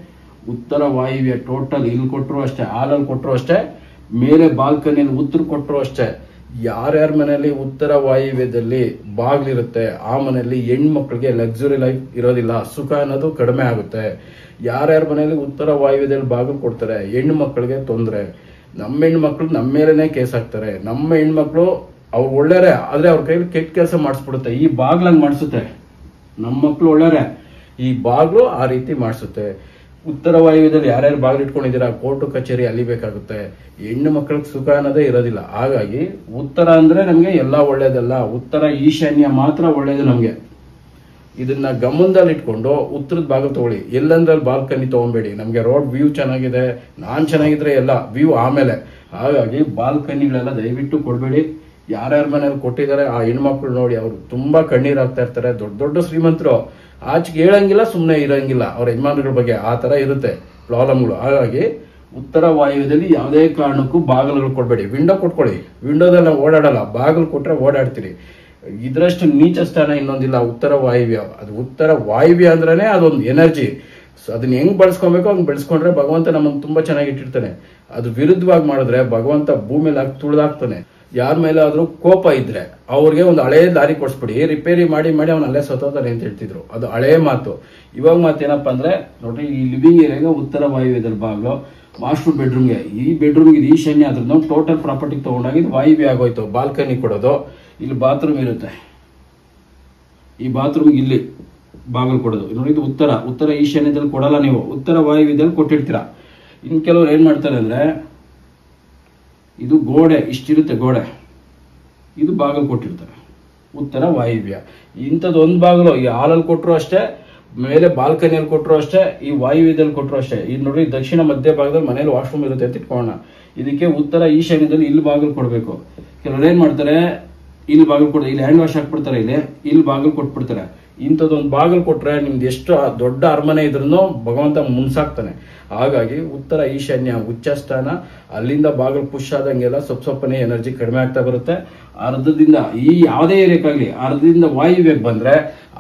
ಉತ್ತರ ವಾಯುವ್ಯ ಟೋಟಲ್ ಇಲ್ಲಿ ಕೊಟ್ಟರು ಅಷ್ಟೇ, ಹಾಲಲ್ಲಿ ಕೊಟ್ಟರು ಅಷ್ಟೇ, ಮೇಲೆ ಬಾಲ್ಕನಿಯಲ್ಲಿ ಉತ್ತರ ಕೊಟ್ಟರು ಅಷ್ಟೇ. ಯಾರ್ಯಾರ ಮನೆಯಲ್ಲಿ ಉತ್ತರ ವಾಯುವ್ಯದಲ್ಲಿ ಬಾಗ್ಲಿರುತ್ತೆ ಆ ಮನೆಯಲ್ಲಿ ಹೆಣ್ಮಕ್ಳಿಗೆ ಲಕ್ಸುರಿ ಲೈಫ್ ಇರೋದಿಲ್ಲ, ಸುಖ ಅನ್ನೋದು ಕಡಿಮೆ ಆಗುತ್ತೆ. ಯಾರ್ಯಾರ ಮನೆಯಲ್ಲಿ ಉತ್ತರ ವಾಯುವ್ಯದಲ್ಲಿ ಬಾಗಿಲು ಕೊಡ್ತಾರೆ ಹೆಣ್ಣು ಮಕ್ಕಳಿಗೆ ತೊಂದರೆ. ನಮ್ಮ ಹೆಣ್ಮಕ್ಳು ನಮ್ಮ ಮೇಲೇನೆ ಕೇಸ್ ಹಾಕ್ತಾರೆ. ನಮ್ಮ ಹೆಣ್ಮಕ್ಳು ಅವ್ರು ಒಳ್ಳೆಯರೆ, ಆದ್ರೆ ಅವ್ರ ಕೈಲಿ ಕೆಟ್ಟ ಕೆಲಸ ಮಾಡಿಸ್ಬಿಡುತ್ತೆ. ಈ ಬಾಗ್ಲಂಗ್ ಮಾಡಿಸುತ್ತೆ. ನಮ್ಮ ಮಕ್ಳು ಒಳ್ಳೆಯರೆ, ಈ ಬಾಗ್ಲು ಆ ರೀತಿ ಮಾಡಿಸುತ್ತೆ. ಉತ್ತರ ವಾಯುವ್ಯದಲ್ಲಿ ಯಾರ್ಯಾರು ಬಾಗಿಲು ಇಟ್ಕೊಂಡಿದ್ದೀರಾ, ಕೋರ್ಟು ಕಚೇರಿ ಅಲಿಬೇಕಾಗುತ್ತೆ. ಹೆಣ್ಣು ಮಕ್ಕಳಿಗೆ ಸುಖ ಅನ್ನೋದೇ ಇರೋದಿಲ್ಲ. ಹಾಗಾಗಿ ಉತ್ತರ ಅಂದ್ರೆ ನಮ್ಗೆ ಎಲ್ಲಾ ಒಳ್ಳೇದಲ್ಲ, ಉತ್ತರ ಈಶಾನ್ಯ ಮಾತ್ರ ಒಳ್ಳೇದು ನಮ್ಗೆ. ಇದನ್ನ ಗಮನದಲ್ಲಿ ಇಟ್ಕೊಂಡು ಉತ್ತರದ ಬಾಗಿಲು ತಗೊಳ್ಳಿ. ಎಲ್ಲಂದ್ರಲ್ಲಿ ಬಾಲ್ಕನಿ ತಗೊಂಬೇಡಿ. ನಮ್ಗೆ ರೋಡ್ ವ್ಯೂ ಚೆನ್ನಾಗಿದೆ, ನಾನ್ ಚೆನ್ನಾಗಿದ್ರೆ ಎಲ್ಲ ವ್ಯೂ ಆಮೇಲೆ. ಹಾಗಾಗಿ ಬಾಲ್ಕನಿಗಳೆಲ್ಲ ದಯವಿಟ್ಟು ಕೊಡ್ಬೇಡಿ. ಯಾರ್ಯಾರ ಮನೇಲಿ ಕೊಟ್ಟಿದ್ದಾರೆ ಆ ಹೆಣ್ಮಕ್ಳು ನೋಡಿ, ಅವ್ರು ತುಂಬಾ ಕಣ್ಣೀರ್ ಆಗ್ತಾ ಇರ್ತಾರೆ. ದೊಡ್ಡ ದೊಡ್ಡ ಶ್ರೀಮಂತರು ಆಚೆಗೆ ಹೇಳಂಗಿಲ್ಲ, ಸುಮ್ಮನೆ ಇರಂಗಿಲ್ಲ ಅವ್ರ ಯಜಮಾನ್ಗಳ ಬಗ್ಗೆ, ಆ ತರ ಇರುತ್ತೆ ಪ್ರಾಬ್ಲಮ್ಗಳು. ಹಾಗಾಗಿ ಉತ್ತರ ವಾಯುವ್ಯದಲ್ಲಿ ಯಾವುದೇ ಕಾರಣಕ್ಕೂ ಬಾಗಿಲುಗಳು ಕೊಡ್ಬೇಡಿ. ವಿಂಡೋ ಕೊಟ್ಕೊಳ್ಳಿ, ವಿಂಡೋದಲ್ಲಿ ನಾವು ಓಡಾಡಲ್ಲ, ಬಾಗಿಲು ಕೊಟ್ರೆ ಓಡಾಡ್ತೀರಿ. ಇದ್ರಷ್ಟು ನೀಚ ಸ್ಥಾನ ಇನ್ನೊಂದಿಲ್ಲ ಉತ್ತರ ವಾಯುವ್ಯ. ಅದು ಉತ್ತರ ವಾಯುವ್ಯ ಅಂದ್ರೇನೆ ಅದೊಂದು ಎನರ್ಜಿ. ಅದನ್ನ ಹೆಂಗ್ ಬಳಸ್ಕೊಬೇಕು ಹಂಗ್ ಬೆಳೆಸ್ಕೊಂಡ್ರೆ ಭಗವಂತ ನಮ್ಮನ್ನು ತುಂಬಾ ಚೆನ್ನಾಗಿ ಇಟ್ಟಿರ್ತಾನೆ. ಅದು ವಿರುದ್ಧವಾಗಿ ಮಾಡಿದ್ರೆ ಭಗವಂತ ಭೂಮಿಲಿ ಹಾಕಿ ತುಳಿದಾಕ್ತಾನೆ. ಯಾರ ಮೇಲಾದ್ರೂ ಕೋಪ ಇದ್ರೆ ಅವ್ರಿಗೆ ಒಂದು ಹಳೆ ದಾರಿ ಕೊಡ್ಸ್ಬಿಡಿ, ರಿಪೇರಿ ಮಾಡಿ ಮಾಡಿ ಅವ್ನು ಅಲ್ಲೇ ಸತ್ತೋತಾನೆ ಅಂತ ಹೇಳ್ತಿದ್ರು. ಅದು ಹಳೆ ಮಾತು. ಇವಾಗ ಮಾತೇನಪ್ಪ ಅಂದ್ರೆ ನೋಡ್ರಿ, ಈ ಲಿವಿಂಗ್ ಏರಿಯಾಗ ಉತ್ತರ ವಾಯುವ್ಯದಲ್ಲಿ ಬಾಗ್ಲು, ಮಾಸ್ಟರ್ ಬೆಡ್ರೂಮ್ಗೆ, ಈ ಬೆಡ್ರೂಮ್ಗೆ ಇದು ಈಶಾನ್ಯ ಆದ್ರೂ ನಾವು ಟೋಟಲ್ ಪ್ರಾಪರ್ಟಿ ತಗೊಂಡಾಗ ಇದು ವಾಯುವ್ಯ ಆಗೋಯ್ತು. ಬಾಲ್ಕನಿ ಕೊಡೋದು, ಇಲ್ಲಿ ಬಾತ್ರೂಮ್ ಇರುತ್ತೆ, ಈ ಬಾತ್ರೂಮ್ಗೆ ಇಲ್ಲಿ ಬಾಗಿಲು ಕೊಡೋದು. ನೋಡಿ, ಇದು ಉತ್ತರ ಈಶಾನ್ಯದಲ್ಲಿ ಕೊಡಲ್ಲ, ನೀವು ಉತ್ತರ ವಾಯುವ್ಯದಲ್ಲಿ ಕೊಟ್ಟಿರ್ತೀರಾ. ಇನ್ ಕೆಲವ್ರು ಏನ್ ಮಾಡ್ತಾರೆ ಅಂದ್ರೆ, ಇದು ಗೋಡೆ ಇಷ್ಟಿರುತ್ತೆ ಗೋಡೆ, ಇದು ಬಾಗಿಲು ಕೊಟ್ಟಿರ್ತಾರೆ. ಉತ್ತರ ವಾಯುವ್ಯ. ಇಂಥದ್ದು ಒಂದು ಬಾಗಿಲು ಈ ಹಾಲಲ್ಲಿ ಕೊಟ್ಟರು ಅಷ್ಟೇ, ಮೇಲೆ ಬಾಲ್ಕನಿಯಲ್ಲಿ ಕೊಟ್ಟರು ಅಷ್ಟೇ, ಈ ವಾಯುವ್ಯದಲ್ಲಿ ಕೊಟ್ಟರು ಅಷ್ಟೇ. ಇದು ನೋಡಿ ದಕ್ಷಿಣ ಮಧ್ಯ ಭಾಗದಲ್ಲಿ ಮನೇಲಿ ವಾಶ್ರೂಮ್ ಇರುತ್ತೆ ಅಂತ ಇಟ್ಕೊಳ್ಳೋಣ. ಇದಕ್ಕೆ ಉತ್ತರ ಈಶಾನ್ಯದಲ್ಲಿ ಇಲ್ಲಿ ಬಾಗಿಲು ಕೊಡಬೇಕು. ಕೆಲವ್ರು ಏನ್ ಮಾಡ್ತಾರೆ, ಇಲ್ಲಿ ಬಾಗಿಲು ಕೊಡ್ತಾರೆ, ಇಲ್ಲಿ ಹ್ಯಾಂಡ್ ವಾಶ್ ಹಾಕ್ಬಿಡ್ತಾರೆ, ಇಲ್ಲಿ ಬಾಗಿಲು ಕೊಟ್ಬಿಡ್ತಾರೆ. ಇಂಥದ್ದೊಂದು ಬಾಗಿಲು ಕೊಟ್ರೆ ನಿಮ್ದು ಎಷ್ಟು ದೊಡ್ಡ ಅರಮನೆ ಇದ್ರೂ ಭಗವಂತ ಮುನ್ಸಾಕ್ತಾನೆ. ಹಾಗಾಗಿ ಉತ್ತರ ಈಶಾನ್ಯ ಉಚ್ಚಸ್ಥಾನ, ಅಲ್ಲಿಂದ ಬಾಗಿಲು ಪುಷ್ ಆದಂಗೆಲ್ಲ ಸ್ವಲ್ಪನೇ ಎನರ್ಜಿ ಕಡಿಮೆ ಆಗ್ತಾ ಬರುತ್ತೆ. ಅರ್ಧದಿಂದ ಈ ಯಾವುದೇ ಏರಿಯಾಕ್ಕಾಗ್ಲಿ ಅರ್ಧದಿಂದ ವಾಯುವ್ಯಕ್ಕೆ ಬಂದ್ರೆ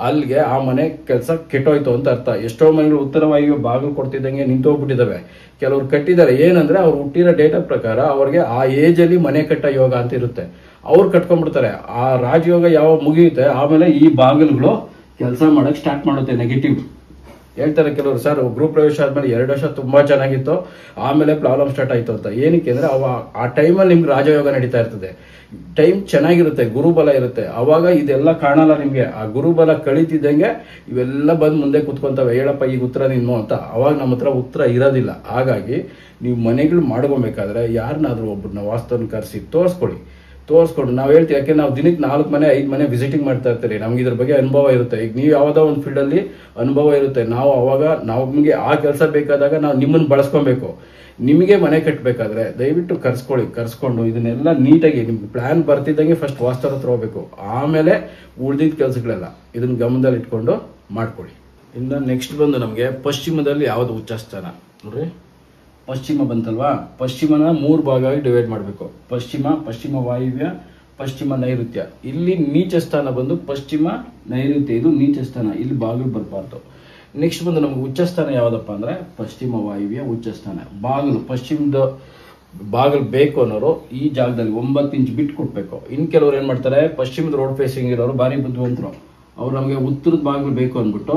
ಅಲ್ಲಿಗೆ ಆ ಮನೆ ಕೆಲಸ ಕೆಟ್ಟೋಯ್ತು ಅಂತ ಅರ್ಥ. ಎಷ್ಟೋ ಮನೆಗಳು ಉತ್ತರ ವಾಯುವ್ಯ ಬಾಗಿಲು ಕೊಡ್ತಿದ್ದಂಗೆ ನಿಂತೋಗ್ಬಿಟ್ಟಿದ್ದಾವೆ. ಕೆಲವ್ರು ಕಟ್ಟಿದ್ದಾರೆ, ಏನಂದ್ರೆ ಅವ್ರು ಹುಟ್ಟಿರೋ ಡೇಟಾ ಪ್ರಕಾರ ಅವ್ರಿಗೆ ಆ ಏಜ್ ಅಲ್ಲಿ ಮನೆ ಕಟ್ಟ ಯೋಗ ಅಂತ ಇರುತ್ತೆ, ಅವ್ರು ಕಟ್ಕೊಂಡ್ಬಿಡ್ತಾರೆ. ಆ ರಾಜಯೋಗ ಯಾವಾಗ ಮುಗಿಯುತ್ತೆ ಆಮೇಲೆ ಈ ಬಾಗಿಲುಗಳು ಕೆಲಸ ಮಾಡಕ್ ಸ್ಟಾರ್ಟ್ ಮಾಡುತ್ತೆ. ನೆಗೆಟಿವ್ ಹೇಳ್ತಾರೆ ಕೆಲವರು, ಸರ್ ಗೃಹ ಪ್ರವೇಶ ಆದ್ಮೇಲೆ 2 ವರ್ಷ ತುಂಬಾ ಚೆನ್ನಾಗಿತ್ತು, ಆಮೇಲೆ ಪ್ರಾಬ್ಲಮ್ ಸ್ಟಾರ್ಟ್ ಆಯ್ತು ಅಂತ. ಏನಕ್ಕೆ ಅಂದ್ರೆ ಆ ಟೈಮಲ್ಲಿ ನಿಮ್ಗೆ ರಾಜಯೋಗ ನಡೀತಾ ಇರ್ತದೆ, ಟೈಮ್ ಚೆನ್ನಾಗಿರುತ್ತೆ, ಗುರುಬಲ ಇರುತ್ತೆ. ಅವಾಗ ಇದೆಲ್ಲ ಕಾಣಲ್ಲ ನಿಮ್ಗೆ. ಆ ಗುರುಬಲ ಕಳೀತಿದ್ದಂಗೆ ಇವೆಲ್ಲ ಬಂದು ಮುಂದೆ ಕುತ್ಕೊಂತವೆ, ಹೇಳಪ್ಪ ಈಗ ಉತ್ತರ ನಿನ್ನು ಅಂತ. ಅವಾಗ ನಮ್ಮ ಹತ್ರ ಉತ್ತರ ಇರೋದಿಲ್ಲ. ಹಾಗಾಗಿ ನೀವು ಮನೆಗಳು ಮಾಡ್ಕೊಬೇಕಾದ್ರೆ ಯಾರನ್ನಾದ್ರೂ ಒಬ್ಬರನ್ನ ವಾಸ್ತವನ ಕರೆಸಿ ತೋರಿಸ್ಕೊಂಡು ನಾವು ಹೇಳ್ತೀವಿ. ಯಾಕೆ ನಾವು ದಿನಕ್ಕೆ 4 ಮನೆ 5 ಮನೆ ವಿಸಿಟಿಂಗ್ ಮಾಡ್ತಾ ಇರ್ತೀರಿ, ನಮ್ಗೆ ಇದ್ರ ಬಗ್ಗೆ ಅನುಭವ ಇರುತ್ತೆ. ಈಗ ನೀವು ಯಾವುದೋ ಒಂದು ಫೀಲ್ಡ್ ಅಲ್ಲಿ ಅನುಭವ ಇರುತ್ತೆ, ನಾವು ಅವಾಗ ನಮ್ಗೆ ಆ ಕೆಲಸ ಬೇಕಾದಾಗ ನಾವು ನಿಮ್ಮನ್ನು ಬಳಸ್ಕೊಬೇಕು. ನಿಮಗೆ ಮನೆ ಕಟ್ಟಬೇಕಾದ್ರೆ ದಯವಿಟ್ಟು ಕರ್ಸ್ಕೊಂಡು ಇದನ್ನೆಲ್ಲ ನೀಟಾಗಿ ನಿಮ್ಗೆ ಪ್ಲಾನ್ ಬರ್ತಿದ್ದಂಗೆ ಫಸ್ಟ್ ವಾಸ್ತವ ಹತ್ರ ಹೋಗ್ಬೇಕು, ಆಮೇಲೆ ಉಳಿದಿದ್ದ ಕೆಲಸಗಳೆಲ್ಲ ಇದನ್ನ ಗಮನದಲ್ಲಿ ಇಟ್ಕೊಂಡು ಮಾಡ್ಕೊಳ್ಳಿ. ಇನ್ನು ನೆಕ್ಸ್ಟ್ ಬಂದು ನಮಗೆ ಪಶ್ಚಿಮದಲ್ಲಿ ಯಾವ್ದು ಉಚ್ಚಸ್ಥಾನ ನೋಡ್ರಿ. ಪಶ್ಚಿಮ ಬಂತಲ್ವಾ, ಪಶ್ಚಿಮನ 3 ಭಾಗವಾಗಿ ಡಿವೈಡ್ ಮಾಡಬೇಕು. ಪಶ್ಚಿಮ ವಾಯುವ್ಯ, ಪಶ್ಚಿಮ ನೈಋತ್ಯ. ಇಲ್ಲಿ ನೀಚ ಸ್ಥಾನ ಬಂದು ಪಶ್ಚಿಮ ನೈಋತ್ಯ, ಇದು ನೀಚ ಸ್ಥಾನ, ಇಲ್ಲಿ ಬಾಗಿಲು ಬರಬಾರ್ದು. ನೆಕ್ಸ್ಟ್ ಬಂದು ನಮ್ಗೆ ಉಚ್ಚಸ್ಥಾನ ಯಾವ್ದಪ್ಪ ಅಂದ್ರೆ ಪಶ್ಚಿಮ ವಾಯುವ್ಯ ಉಚ್ಚಸ್ಥಾನ. ಬಾಗಿಲು ಪಶ್ಚಿಮದ ಬಾಗಿಲು ಬೇಕು ಅನ್ನೋರು ಈ ಜಾಗದಲ್ಲಿ 9 ಇಂಚ್ ಬಿಟ್ಟು ಕೊಡ್ಬೇಕು. ಇನ್ ಕೆಲವ್ರು ಏನ್ ಮಾಡ್ತಾರೆ, ಪಶ್ಚಿಮದ ರೋಡ್ ಫೇಸಿಂಗ್ ಇರೋರು ಭಾರಿ ಬುದ್ಧಿವಂತರು, ಅವ್ರು ನಮಗೆ ಉತ್ತರದ ಬಾಗಿಲು ಬೇಕು ಅಂದ್ಬಿಟ್ಟು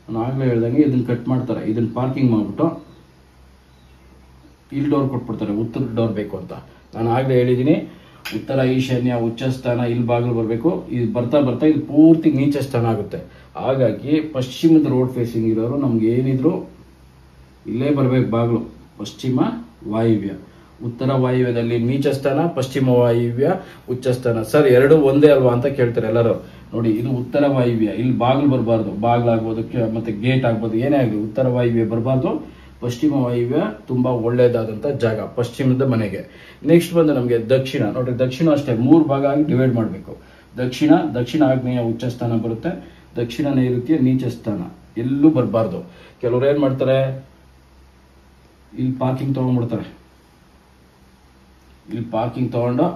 ನಾನು ಆಗ್ಲೇ ಹೇಳ್ದಂಗೆ ಇದನ್ನ ಕಟ್ ಮಾಡ್ತಾರೆ, ಇದನ್ನ ಪಾರ್ಕಿಂಗ್ ಮಾಡ್ಬಿಟ್ಟು ಇಲ್ಲಿ ಡೋರ್ ಕೊಟ್ಬಿಡ್ತಾರೆ, ಉತ್ತರದ ಡೋರ್ ಬೇಕು ಅಂತ. ನಾನು ಆಗ್ಲೇ ಹೇಳಿದ್ದೀನಿ, ಉತ್ತರ ಈಶಾನ್ಯ ಉಚ್ಚಸ್ಥಾನ ಇಲ್ಲಿ ಬಾಗಿಲು ಬರಬೇಕು. ಇದು ಬರ್ತಾ ಇದು ಪೂರ್ತಿ ನೀಚ ಸ್ಥಾನ ಆಗುತ್ತೆ. ಹಾಗಾಗಿ ಪಶ್ಚಿಮದ ರೋಡ್ ಫೇಸಿಂಗ್ ಇರೋರು ನಮ್ಗೆ ಏನಿದ್ರು ಇಲ್ಲೇ ಬರ್ಬೇಕು ಬಾಗಿಲು. ಪಶ್ಚಿಮ ವಾಯುವ್ಯ, ಉತ್ತರ ವಾಯುವ್ಯದಲ್ಲಿ ನೀಚ ಸ್ಥಾನ, ಪಶ್ಚಿಮ ವಾಯುವ್ಯ ಉಚ್ಚಸ್ಥಾನ. ಸರ್ ಎರಡು ಒಂದೇ ಅಲ್ವಾ ಅಂತ ಕೇಳ್ತಾರೆ ಎಲ್ಲರೂ. ನೋಡಿ, ಇದು ಉತ್ತರ ವಾಯುವ್ಯ, ಇಲ್ಲಿ ಬಾಗಿಲು ಬರಬಾರ್ದು, ಬಾಗಿಲಾಗ್ಬೋದು ಮತ್ತೆ ಗೇಟ್ ಆಗ್ಬೋದು, ಏನೇ ಆಗಲಿ ಉತ್ತರ ವಾಯುವ್ಯ ಬರಬಾರ್ದು. ಪಶ್ಚಿಮ ವಾಯುವ್ಯ ತುಂಬಾ ಒಳ್ಳೇದಾದಂತ ಜಾಗ ಪಶ್ಚಿಮದ ಮನೆಗೆ. ನೆಕ್ಸ್ಟ್ ಬಂದು ನಮಗೆ ದಕ್ಷಿಣ. ನೋಡ್ರಿ, ದಕ್ಷಿಣ ಅಷ್ಟೇ 3 ಭಾಗ ಆಗಿ ಡಿವೈಡ್ ಮಾಡಬೇಕು. ದಕ್ಷಿಣ ಆಗ್ನೇಯ ಉಚ್ಚಸ್ಥಾನ ಬರುತ್ತೆ, ದಕ್ಷಿಣ ನೈಋತ್ಯ ನೀಚ ಸ್ಥಾನ, ಎಲ್ಲೂ ಬರಬಾರ್ದು. ಕೆಲವ್ರು ಏನ್ ಮಾಡ್ತಾರೆ, ಇಲ್ಲಿ ಪಾರ್ಕಿಂಗ್ ತಗೊಂಡ್ಬಿಡ್ತಾರೆ. ಇಲ್ಲಿ ಪಾರ್ಕಿಂಗ್ ತಗೊಂಡು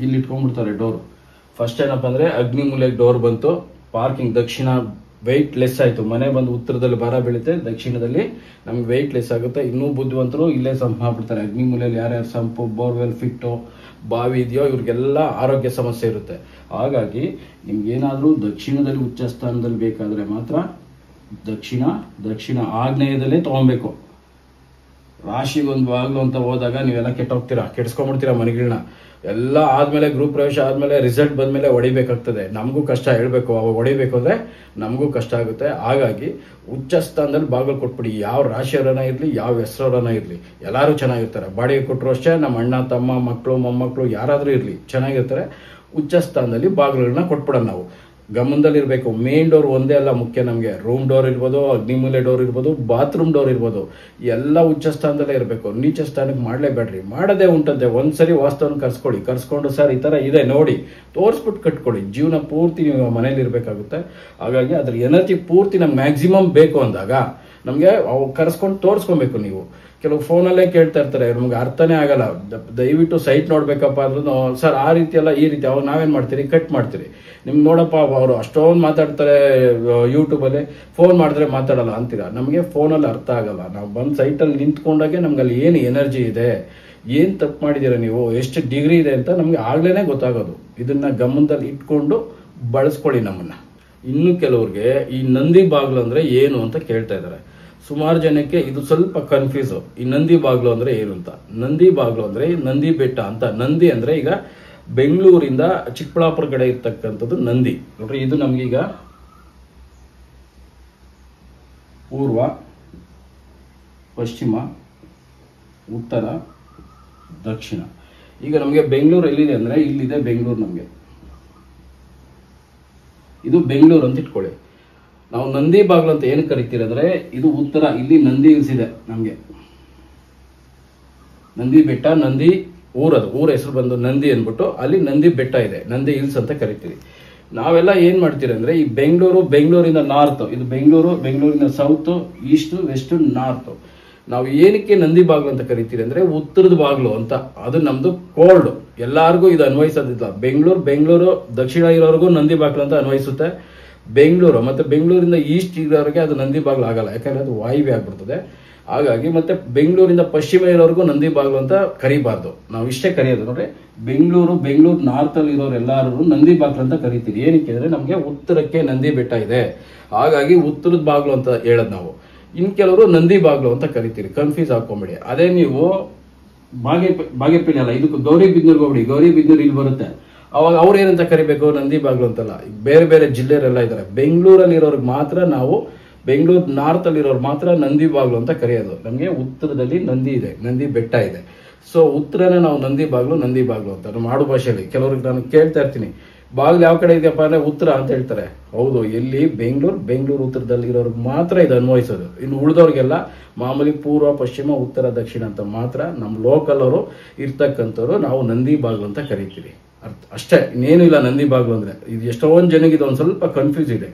ಇಲ್ಲಿ ಇಟ್ಕೊಂಡ್ಬಿಡ್ತಾರೆ ಡೋರ್. ಫಸ್ಟ್ ಏನಪ್ಪ ಅಂದ್ರೆ ಅಗ್ನಿ ಮೂಲೆಗೆ ಡೋರ್ ಬಂತು, ಪಾರ್ಕಿಂಗ್ ದಕ್ಷಿಣ ವೆಯ್ಟ್ ಲೆಸ್ ಆಯ್ತು. ಮನೆ ಬಂದು ಉತ್ತರದಲ್ಲಿ ಭಾರ ಬೀಳುತ್ತೆ, ದಕ್ಷಿಣದಲ್ಲಿ ನಮ್ಗೆ ವೆಯ್ಟ್ ಲೆಸ್ ಆಗುತ್ತೆ. ಇನ್ನೂ ಬುದ್ಧಿವಂತರು ಇಲ್ಲೇ ಸಂಪ್ ಮಾಡ್ಬಿಡ್ತಾರೆ. ಅಗ್ನಿ ಮೂಲೆಯಲ್ಲಿ ಯಾರ್ಯಾರು ಸಂಪು, ಬೋರ್ವೆಲ್ ಫಿಟ್ಟು, ಬಾವಿ ಇದೆಯೋ ಇವ್ರಿಗೆಲ್ಲ ಆರೋಗ್ಯ ಸಮಸ್ಯೆ ಇರುತ್ತೆ. ಹಾಗಾಗಿ ನಿಮ್ಗೇನಾದ್ರೂ ದಕ್ಷಿಣದಲ್ಲಿ ಉಚ್ಚ ಸ್ಥಾನದಲ್ಲಿ ಬೇಕಾದ್ರೆ ಮಾತ್ರ ದಕ್ಷಿಣ ಆಗ್ನೇಯದಲ್ಲೇ ತಗೊಬೇಕು. ರಾಶಿಗೊಂದು ಬಾಗ್ಲು ಅಂತ ಹೋದಾಗ ನೀವೆಲ್ಲ ಕೆಡ್ಸ್ಕೊಂಡ್ಬಿಡ್ತೀರಾ ಮನೆಗಳನ್ನ. ಎಲ್ಲ ಆದ್ಮೇಲೆ ಗ್ರೂಪ್ ಪ್ರವೇಶ ಆದ್ಮೇಲೆ ರಿಸಲ್ಟ್ ಬಂದ್ಮೇಲೆ ಹೊಡಿಬೇಕಾಗ್ತದೆ. ನಮಗೂ ಕಷ್ಟ ಹೇಳ್ಬೇಕು, ಅವಾಗ ಹೊಡಿಬೇಕು ಅಂದ್ರೆ ನಮಗೂ ಕಷ್ಟ ಆಗುತ್ತೆ. ಹಾಗಾಗಿ ಉಚ್ಚ ಸ್ಥಾನದಲ್ಲಿ ಬಾಗಿಲು ಕೊಟ್ಬಿಡಿ. ಯಾವ ರಾಶಿಯವರನ್ನ ಇರ್ಲಿ, ಯಾವ ಹೆಸರವರನ್ನ ಇರ್ಲಿ, ಎಲ್ಲಾರು ಚೆನ್ನಾಗಿರ್ತಾರೆ. ಬಾಡಿಗೆ ಕೊಟ್ಟರು ಅಷ್ಟೇ, ನಮ್ಮ ಅಣ್ಣ ತಮ್ಮ ಮಕ್ಕಳು ಮೊಮ್ಮಕ್ಕಳು ಯಾರಾದ್ರೂ ಇರ್ಲಿ ಚೆನ್ನಾಗಿರ್ತಾರೆ. ಉಚ್ಚ ಸ್ಥಾನದಲ್ಲಿ ಬಾಗಿಲುಗಳನ್ನ ಕೊಟ್ಬಿಡೋಣ. ನಾವು ಗಮನದಲ್ಲಿರ್ಬೇಕು. ಮೇನ್ ಡೋರ್ ಒಂದೇ ಅಲ್ಲ ಮುಖ್ಯ ನಮಗೆ. ರೂಮ್ ಡೋರ್ ಇರ್ಬೋದು, ಅಗ್ನಿಮೂಲೆ ಡೋರ್ ಇರ್ಬೋದು, ಬಾತ್ರೂಮ್ ಡೋರ್ ಇರ್ಬೋದು, ಎಲ್ಲ ಉಚ್ಚ ಸ್ಥಾನದಲ್ಲೇ ಇರಬೇಕು. ನೀಚ ಸ್ಥಾನಕ್ಕೆ ಮಾಡಲೇಬೇಡ್ರಿ. ಮಾಡದೇ ಉಂಟಂತೆ ಒಂದ್ಸರಿ ವಾಸ್ತವನ ಕರ್ಸ್ಕೊಂಡು ಸರ್ ಈ ತರ ಇದೆ ನೋಡಿ ತೋರಿಸ್ಬಿಟ್ಟು ಕಟ್ಕೊಳ್ಳಿ. ಜೀವನ ಪೂರ್ತಿ ನೀವು ಮನೇಲಿ ಇರಬೇಕಾಗುತ್ತೆ. ಹಾಗಾಗಿ ಅದ್ರ ಎನರ್ಜಿ ಪೂರ್ತಿ ನಮ್ಗೆ ಮ್ಯಾಕ್ಸಿಮಮ್ ಬೇಕು ಅಂದಾಗ ನಮಗೆ ಅವು ಕರ್ಸ್ಕೊಂಡು ತೋರಿಸ್ಕೊಬೇಕು. ನೀವು ಕೆಲವು ಫೋನಲ್ಲೇ ಕೇಳ್ತಾ ಇರ್ತಾರೆ, ನಮ್ಗೆ ಅರ್ಥನೇ ಆಗಲ್ಲ. ದಯವಿಟ್ಟು ಸೈಟ್ ನೋಡ್ಬೇಕಪ್ಪ ಅಂದ್ರೂ ಸರ್ ಆ ರೀತಿ ಅಲ್ಲ ಈ ರೀತಿ, ಅವಾಗ ನಾವೇನ್ ಮಾಡ್ತೀರಿ, ಕಟ್ ಮಾಡ್ತೀರಿ. ನಿಮ್ಗೆ ನೋಡಪ್ಪ ಅವರು ಅಷ್ಟೊಂದು ಮಾತಾಡ್ತಾರೆ ಯೂಟ್ಯೂಬಲ್ಲಿ, ಫೋನ್ ಮಾಡಿದ್ರೆ ಮಾತಾಡಲ್ಲ ಅಂತೀರಾ. ನಮಗೆ ಫೋನಲ್ಲಿ ಅರ್ಥ ಆಗಲ್ಲ. ನಾವು ಬಂದು ಸೈಟಲ್ಲಿ ನಿಂತ್ಕೊಂಡಾಗೆ ನಮ್ಗೆ ಅಲ್ಲಿ ಏನು ಎನರ್ಜಿ ಇದೆ, ಏನ್ ತಪ್ಪು ಮಾಡಿದ್ದೀರಾ ನೀವು, ಎಷ್ಟು ಡಿಗ್ರಿ ಇದೆ ಅಂತ ನಮ್ಗೆ ಆಗ್ಲೇನೆ ಗೊತ್ತಾಗೋದು. ಇದನ್ನ ಗಮನದಲ್ಲಿ ಇಟ್ಕೊಂಡು ಬಳಸ್ಕೊಳ್ಳಿ ನಮ್ಮನ್ನ. ಇನ್ನು ಕೆಲವ್ರಿಗೆ ಈ ನಂದಿ ಬಾಗ್ಲು ಅಂದ್ರೆ ಏನು ಅಂತ ಕೇಳ್ತಾ ಇದ್ದಾರೆ. ಸುಮಾರು ಜನಕ್ಕೆ ಇದು ಸ್ವಲ್ಪ ಕನ್ಫ್ಯೂಸ್. ಈ ನಂದಿ ಬಾಗ್ಲು ಅಂದ್ರೆ ಏನು ಅಂತ. ನಂದಿ ಬಾಗ್ಲು ಅಂದ್ರೆ ನಂದಿ ಬೆಟ್ಟ ಅಂತ. ನಂದಿ ಅಂದ್ರೆ ಈಗ ಬೆಂಗಳೂರಿಂದ ಚಿಕ್ಕಬಳ್ಳಾಪುರ ಕಡೆ ಇರ್ತಕ್ಕಂಥದ್ದು ನಂದಿ. ನೋಡ್ರಿ, ಇದು ನಮ್ಗೀಗ ಪೂರ್ವ, ಪಶ್ಚಿಮ, ಉತ್ತರ, ದಕ್ಷಿಣ. ಈಗ ನಮಗೆ ಬೆಂಗಳೂರು ಎಲ್ಲಿದೆ ಅಂದ್ರೆ ಇಲ್ಲಿದೆ ಬೆಂಗಳೂರು. ನಮಗೆ ಇದು ಬೆಂಗಳೂರು ಅಂತ ಇಟ್ಕೊಳ್ಳಿ. ನಾವು ನಂದಿ ಬಾಗ್ಲು ಅಂತ ಏನು ಕರಿತೀರಿ ಅಂದ್ರೆ ಇದು ಉತ್ತರ. ಇಲ್ಲಿ ನಂದಿ ಹಿಲ್ಸ್ ಇದೆ ನಮಗೆ, ನಂದಿ ಬೆಟ್ಟ, ನಂದಿ ಊರದು, ಊರ ಹೆಸರು ಬಂದು ನಂದಿ ಅಂದ್ಬಿಟ್ಟು ಅಲ್ಲಿ ನಂದಿ ಬೆಟ್ಟ ಇದೆ, ನಂದಿ ಹಿಲ್ಸ್ ಅಂತ ಕರಿತೀರಿ. ನಾವೆಲ್ಲ ಏನ್ ಮಾಡ್ತೀರಿ ಅಂದ್ರೆ ಈ ಬೆಂಗಳೂರಿಂದ ನಾರ್ತ್, ಇದು ಬೆಂಗಳೂರಿನ ಸೌತ್, ಈಸ್ಟ್, ವೆಸ್ಟ್, ನಾರ್ತ್. ನಾವು ಏನಕ್ಕೆ ನಂದಿ ಬಾಗ್ಲು ಅಂತ ಕರಿತೀರಿ ಅಂದ್ರೆ ಉತ್ತರದ ಬಾಗ್ಲು ಅಂತ. ಅದು ನಮ್ದು ಕೋಲ್ಡ್, ಎಲ್ಲಾರ್ಗೂ ಇದು ಅನ್ವಯಿಸೋದಿಲ್ಲ. ಬೆಂಗಳೂರು ದಕ್ಷಿಣ ಇರೋರ್ಗೂ ನಂದಿ ಬಾಗ್ಲು ಅಂತ ಅನ್ವಯಿಸುತ್ತೆ. ಬೆಂಗಳೂರು ಮತ್ತೆ ಬೆಂಗಳೂರಿಂದ ಈಸ್ಟ್ ಇರೋರಿಗೆ ಅದು ನಂದಿ ಬಾಗ್ಲು ಆಗಲ್ಲ, ಯಾಕಂದ್ರೆ ಅದು ವಾಯುವ್ಯ ಆಗ್ಬಿಡ್ತದೆ. ಹಾಗಾಗಿ ಮತ್ತೆ ಬೆಂಗಳೂರಿಂದ ಪಶ್ಚಿಮ ಇರೋರ್ಗೂ ನಂದಿ ಬಾಗ್ಲು ಅಂತ ಕರಿಬಾರ್ದು. ನಾವು ಇಷ್ಟೇ ಕರೆಯೋದು ನೋಡ್ರಿ, ಬೆಂಗಳೂರು ನಾರ್ತ್ ಅಲ್ಲಿ ಇರೋರು ಎಲ್ಲಾರು ನಂದಿ ಬಾಗ್ಲು ಅಂತ ಕರಿತೀರಿ. ಏನಕ್ಕೆ ಅಂದ್ರೆ ನಮ್ಗೆ ಉತ್ತರಕ್ಕೆ ನಂದಿ ಬೆಟ್ಟ ಇದೆ, ಹಾಗಾಗಿ ಉತ್ತರದ ಬಾಗ್ಲು ಅಂತ ಹೇಳೋದು ನಾವು. ಇನ್ ಕೆಲವರು ನಂದಿ ಬಾಗ್ಲು ಅಂತ ಕರಿತೀರಿ, ಕನ್ಫ್ಯೂಸ್ ಹಾಕೊಂಬಿಡಿ. ಅದೇ ನೀವು ಬಾಗೇಪಲ್ಲಿ ಅಲ್ಲ, ಇದಕ್ಕೆ ಗೌರಿಬಿದನೂರ್ಗೆ ಹೋಗ್ಬಿಡಿ, ಗೌರಿಬಿದನೂರು ಇಲ್ಲಿ ಬರುತ್ತೆ. ಅವಾಗ ಅವ್ರು ಏನಂತ ಕರಿಬೇಕು, ನಂದಿ ಬಾಗ್ಲು ಅಂತಲ್ಲ. ಬೇರೆ ಬೇರೆ ಜಿಲ್ಲೆಯರೆಲ್ಲ ಇದ್ದಾರೆ, ಬೆಂಗಳೂರಲ್ಲಿ ಇರೋರ್ಗೆ ಮಾತ್ರ ನಾವು, ಬೆಂಗಳೂರು ನಾರ್ತ್ ಅಲ್ಲಿ ಇರೋರು ಮಾತ್ರ ನಂದಿ ಬಾಗ್ಲು ಅಂತ ಕರೆಯೋದು. ನಮಗೆ ಉತ್ತರದಲ್ಲಿ ನಂದಿ ಇದೆ, ನಂದಿ ಬೆಟ್ಟ ಇದೆ. ಸೊ ಉತ್ತರನ ನಾವು ನಂದಿ ಬಾಗ್ಲು ಅಂತ ನಮ್ಮ ಆಡು ಭಾಷೆಯಲ್ಲಿ. ಕೆಲವ್ರಿಗೆ ನಾನು ಕೇಳ್ತಾ ಇರ್ತೀನಿ, ಬಾಗ್ಲು ಯಾವ ಕಡೆ ಇದೆಯಪ್ಪ ಅಂದ್ರೆ ಉತ್ತರ ಅಂತ ಹೇಳ್ತಾರೆ. ಹೌದು, ಎಲ್ಲಿ ಬೆಂಗಳೂರು ಉತ್ತರದಲ್ಲಿ ಇರೋರ್ಗೆ ಮಾತ್ರ ಇದು ಅನ್ವಯಿಸೋದು. ಇನ್ನು ಉಳಿದವ್ರಿಗೆಲ್ಲ ಮಾಮೂಲಿ ಪೂರ್ವ, ಪಶ್ಚಿಮ, ಉತ್ತರ, ದಕ್ಷಿಣ ಅಂತ ಮಾತ್ರ ನಮ್ಮ ಲೋಕಲ್ ಅವರು ಇರ್ತಕ್ಕಂಥವ್ರು ನಾವು ನಂದಿ ಬಾಗ್ಲು ಅಂತ ಕರಿತೀವಿ. ಅಷ್ಟೇ, ಇನ್ನೇನು ಇಲ್ಲ. ನಂದಿ ಬಾಗ್ಲು ಅಂದ್ರೆ ಇದು ಎಷ್ಟೊಂದು ಜನಕ್ಕೆ ಇದು ಒಂದು ಸ್ವಲ್ಪ ಕನ್ಫ್ಯೂಸ್ ಇದೆ.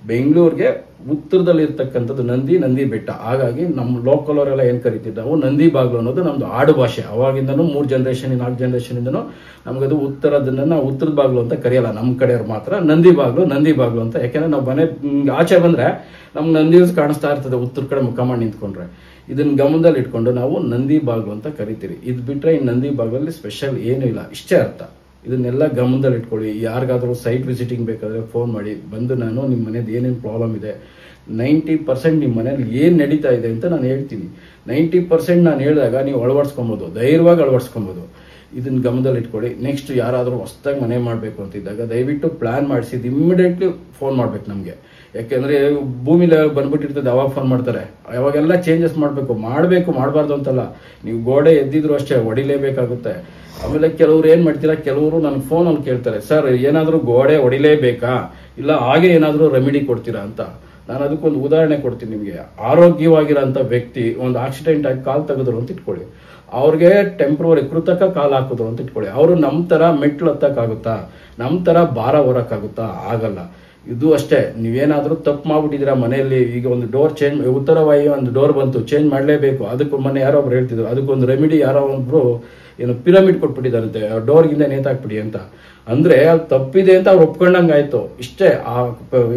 ಬೆಂಗಳೂರಿಗೆ ಉತ್ತರದಲ್ಲಿ ಇರ್ತಕ್ಕಂಥದ್ದು ನಂದಿ ಬೆಟ್ಟ. ಹಾಗಾಗಿ ನಮ್ಮ ಲೋಕಲ್ ಅವರೆಲ್ಲ ಏನ್ ಕರಿತೀವಿ ನಾವು ನಂದಿ ಬಾಗ್ಲು ಅನ್ನೋದು ನಮ್ದು ಆಡು ಭಾಷೆ. ಅವಾಗಿಂದನೂ 3 ಜನರೇಷನ್ 4 ಜನರೇಷನ್ ಇಂದನೂ ನಮ್ಗದು ನಾವು ಉತ್ತರದ ಬಾಗ್ಲು ಅಂತ ಕರೆಯಲ್ಲ. ನಮ್ಮ ಕಡೆಯವ್ರು ಮಾತ್ರ ನಂದಿ ಬಾಗ್ಲು ಅಂತ. ಯಾಕೆಂದ್ರೆ ನಾವು ಮನೆ ಆಚೆ ಬಂದ್ರೆ ನಮ್ಗೆ ನಂದಿ ಹಿಲ್ಸ್ ಕಾಣಿಸ್ತಾ ಇರ್ತದೆ ಉತ್ತರ ಕಡೆ ಮುಖ ಮಾಡಿ ನಿಂತ್ಕೊಂಡ್ರೆ. ಇದನ್ನ ಗಮನದಲ್ಲಿ ಇಟ್ಕೊಂಡು ನಾವು ನಂದಿ ಬಾಗ್ಲು ಅಂತ ಕರಿತೀರಿ. ಇದು ಬಿಟ್ರೆ ಈ ನಂದಿ ಬಾಗ್ಲಲ್ಲಿ ಸ್ಪೆಷಲ್ ಏನೂ ಇಲ್ಲ, ಇಷ್ಟೇ ಅರ್ಥ. ಇದನ್ನೆಲ್ಲ ಗಮನದಲ್ಲಿ ಇಟ್ಕೊಳ್ಳಿ. ಯಾರಿಗಾದ್ರೂ ಸೈಟ್ ವಿಸಿಟಿಂಗ್ ಬೇಕಾದ್ರೆ ಫೋನ್ ಮಾಡಿ, ಬಂದು ನಾನು ನಿಮ್ಮ ಮನೇದು ಏನೇನು ಪ್ರಾಬ್ಲಮ್ ಇದೆ, 90% ನಿಮ್ಮ ಮನೇಲಿ ಏನು ನಡೀತಾ ಇದೆ ಅಂತ ನಾನು ಹೇಳ್ತೀನಿ. 90% ನಾನು ಹೇಳಿದಾಗ ನೀವು ಅಳವಡಿಸ್ಕೊಬೋದು, ಧೈರ್ಯವಾಗಿ ಅಳವಡಿಸ್ಕೊಬೋದು. ಇದನ್ನ ಗಮನದಲ್ಲಿ ಇಟ್ಕೊಳ್ಳಿ. ನೆಕ್ಸ್ಟ್ ಯಾರಾದರೂ ಹೊಸದಾಗಿ ಮನೆ ಮಾಡಬೇಕು ಅಂತಿದ್ದಾಗ ದಯವಿಟ್ಟು ಪ್ಲಾನ್ ಮಾಡಿಸಿ ಇಮಿಡಿಯೇಟ್ಲಿ ಫೋನ್ ಮಾಡ್ಬೇಕು ನಮಗೆ. ಯಾಕೆಂದ್ರೆ ಭೂಮಿ ಲೆವೆಲ್ ಬಂದ್ಬಿಟ್ಟಿರ್ತದೆ, ಅವಾಗ ಫೋನ್ ಮಾಡ್ತಾರೆ. ಅವಾಗೆಲ್ಲ ಚೇಂಜಸ್ ಮಾಡಬಾರ್ದು ಅಂತಲ್ಲ. ನೀವು ಗೋಡೆ ಎದ್ದಿದ್ರು ಅಷ್ಟೇ ಹೊಡಿಲೇಬೇಕಾಗುತ್ತೆ. ಆಮೇಲೆ ಕೆಲವ್ರು ಏನ್ ಮಾಡ್ತೀರಾ, ಕೆಲವರು ನನಗೆ ಫೋನಲ್ಲಿ ಕೇಳ್ತಾರೆ, ಸರ್ ಏನಾದರೂ ಗೋಡೆ ಹೊಡಿಲೇಬೇಕಾ, ಇಲ್ಲ ಹಾಗೆ ಏನಾದರೂ ರೆಮಿಡಿ ಕೊಡ್ತೀರಾ ಅಂತ. ನಾನು ಅದಕ್ಕೊಂದು ಉದಾಹರಣೆ ಕೊಡ್ತೀನಿ ನಿಮಗೆ. ಆರೋಗ್ಯವಾಗಿರೋಂಥ ವ್ಯಕ್ತಿ ಒಂದು ಆಕ್ಸಿಡೆಂಟ್ ಆಗಿ ಕಾಲು ತೆಗೆದ್ರು ಅಂತ ಇಟ್ಕೊಳ್ಳಿ, ಅವ್ರಿಗೆ ಟೆಂಪ್ರವರಿ ಕೃತಕ ಕಾಲು ಹಾಕಿದ್ರು ಅಂತ ಇಟ್ಕೊಳ್ಳಿ. ಅವರು ನಮ್ಮ ತರ ಮೆಟ್ಲು ಹತ್ತಕ್ಕಾಗುತ್ತಾ, ನಮ್ಮ ತರ ಭಾರ ಹೊರಕ್ಕಾಗುತ್ತಾ? ಆಗಲ್ಲ. ಇದು ಅಷ್ಟೇ, ನೀವೇನಾದ್ರೂ ತಪ್ಪು ಮಾಡ್ಬಿಟ್ಟಿದ್ದೀರಾ ಮನೆಯಲ್ಲಿ, ಈಗ ಒಂದು ಡೋರ್ ಚೇಂಜ್, ಉತ್ತರ ವಾಯು ಒಂದು ಡೋರ್ ಬಂತು, ಚೇಂಜ್ ಮಾಡಲೇಬೇಕು. ಅದಕ್ಕೆ ಮೊನ್ನೆ ಯಾರೋ ಒಬ್ರು ಹೇಳ್ತಿದ್ರು, ಅದಕ್ಕೊಂದು ರೆಮಿಡಿ ಯಾರೋ ಒಬ್ರು ಏನು ಪಿರಮಿಡ್ ಕೊಟ್ಬಿಟ್ಟಿದ್ದಾರಂತೆ, ಡೋರ್ಗಿಂದ ನೇತಾಕ್ಬಿಡಿ ಅಂತ. ಅಂದ್ರೆ ಅದು ತಪ್ಪಿದೆ ಅಂತ ಅವ್ರು ಒಪ್ಕೊಂಡಂಗಾಯ್ತು. ಇಷ್ಟೇ. ಆ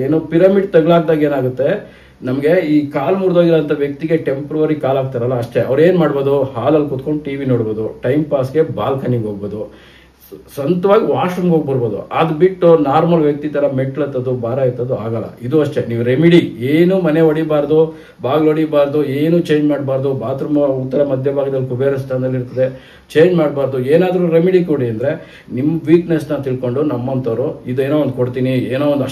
ಏನೋ ಪಿರಮಿಡ್ ತಗ್ಲಾಕ್ದಾಗ ಏನಾಗುತ್ತೆ, ನಮಗೆ ಈ ಕಾಲ್ ಮುರಿದೋಗಿರೋಂಥ ವ್ಯಕ್ತಿಗೆ ಟೆಂಪ್ರವರಿ ಕಾಲ್ ಹಾಕ್ತಾರಲ್ಲ ಅಷ್ಟೇ. ಅವ್ರು ಏನ್ ಮಾಡ್ಬೋದು, ಹಾಲಲ್ಲಿ ಕುತ್ಕೊಂಡು ಟಿವಿ ನೋಡ್ಬೋದು, ಟೈಮ್ ಪಾಸ್ಗೆ ಬಾಲ್ಕನಿಗೆ ಹೋಗ್ಬೋದು, ಸ್ವಂತವಾಗಿ ವಾಶ್ರೂಮ್ಗೆ ಹೋಗಿ ಬರ್ಬೋದು. ಅದು ಬಿಟ್ಟು ನಾರ್ಮಲ್ ವ್ಯಕ್ತಿ ತರ ಮೆಟ್ಲು ಹತ್ತೋದು, ಭಾರ ಎತ್ತೋದು ಆಗಲ್ಲ. ಇದು ಅಷ್ಟೇ. ನೀವು ರೆಮಿಡಿ ಏನು ಮನೆ ಹೊಡಿಬಾರ್ದು, ಬಾಗ್ಲು ಹೊಡಿಬಾರ್ದು, ಏನು ಚೇಂಜ್ ಮಾಡಬಾರ್ದು. ಬಾತ್ರೂಮ್ ಉತ್ತರ ಮಧ್ಯ ಭಾಗದಲ್ಲಿ ಕುಬೇರ ಸ್ಥಾನದಲ್ಲಿ ಇರ್ತದೆ, ಚೇಂಜ್ ಮಾಡಬಾರ್ದು. ಏನಾದರೂ ರೆಮಿಡಿ ಕೊಡಿ ಅಂದ್ರೆ ನಿಮ್ಮ ವೀಕ್ನೆಸ್ನ ತಿಳ್ಕೊಂಡು ನಮ್ಮಂಥವ್ರು ಇದೇನೋ ಒಂದು ಕೊಡ್ತೀನಿ, ಏನೋ ಒಂದು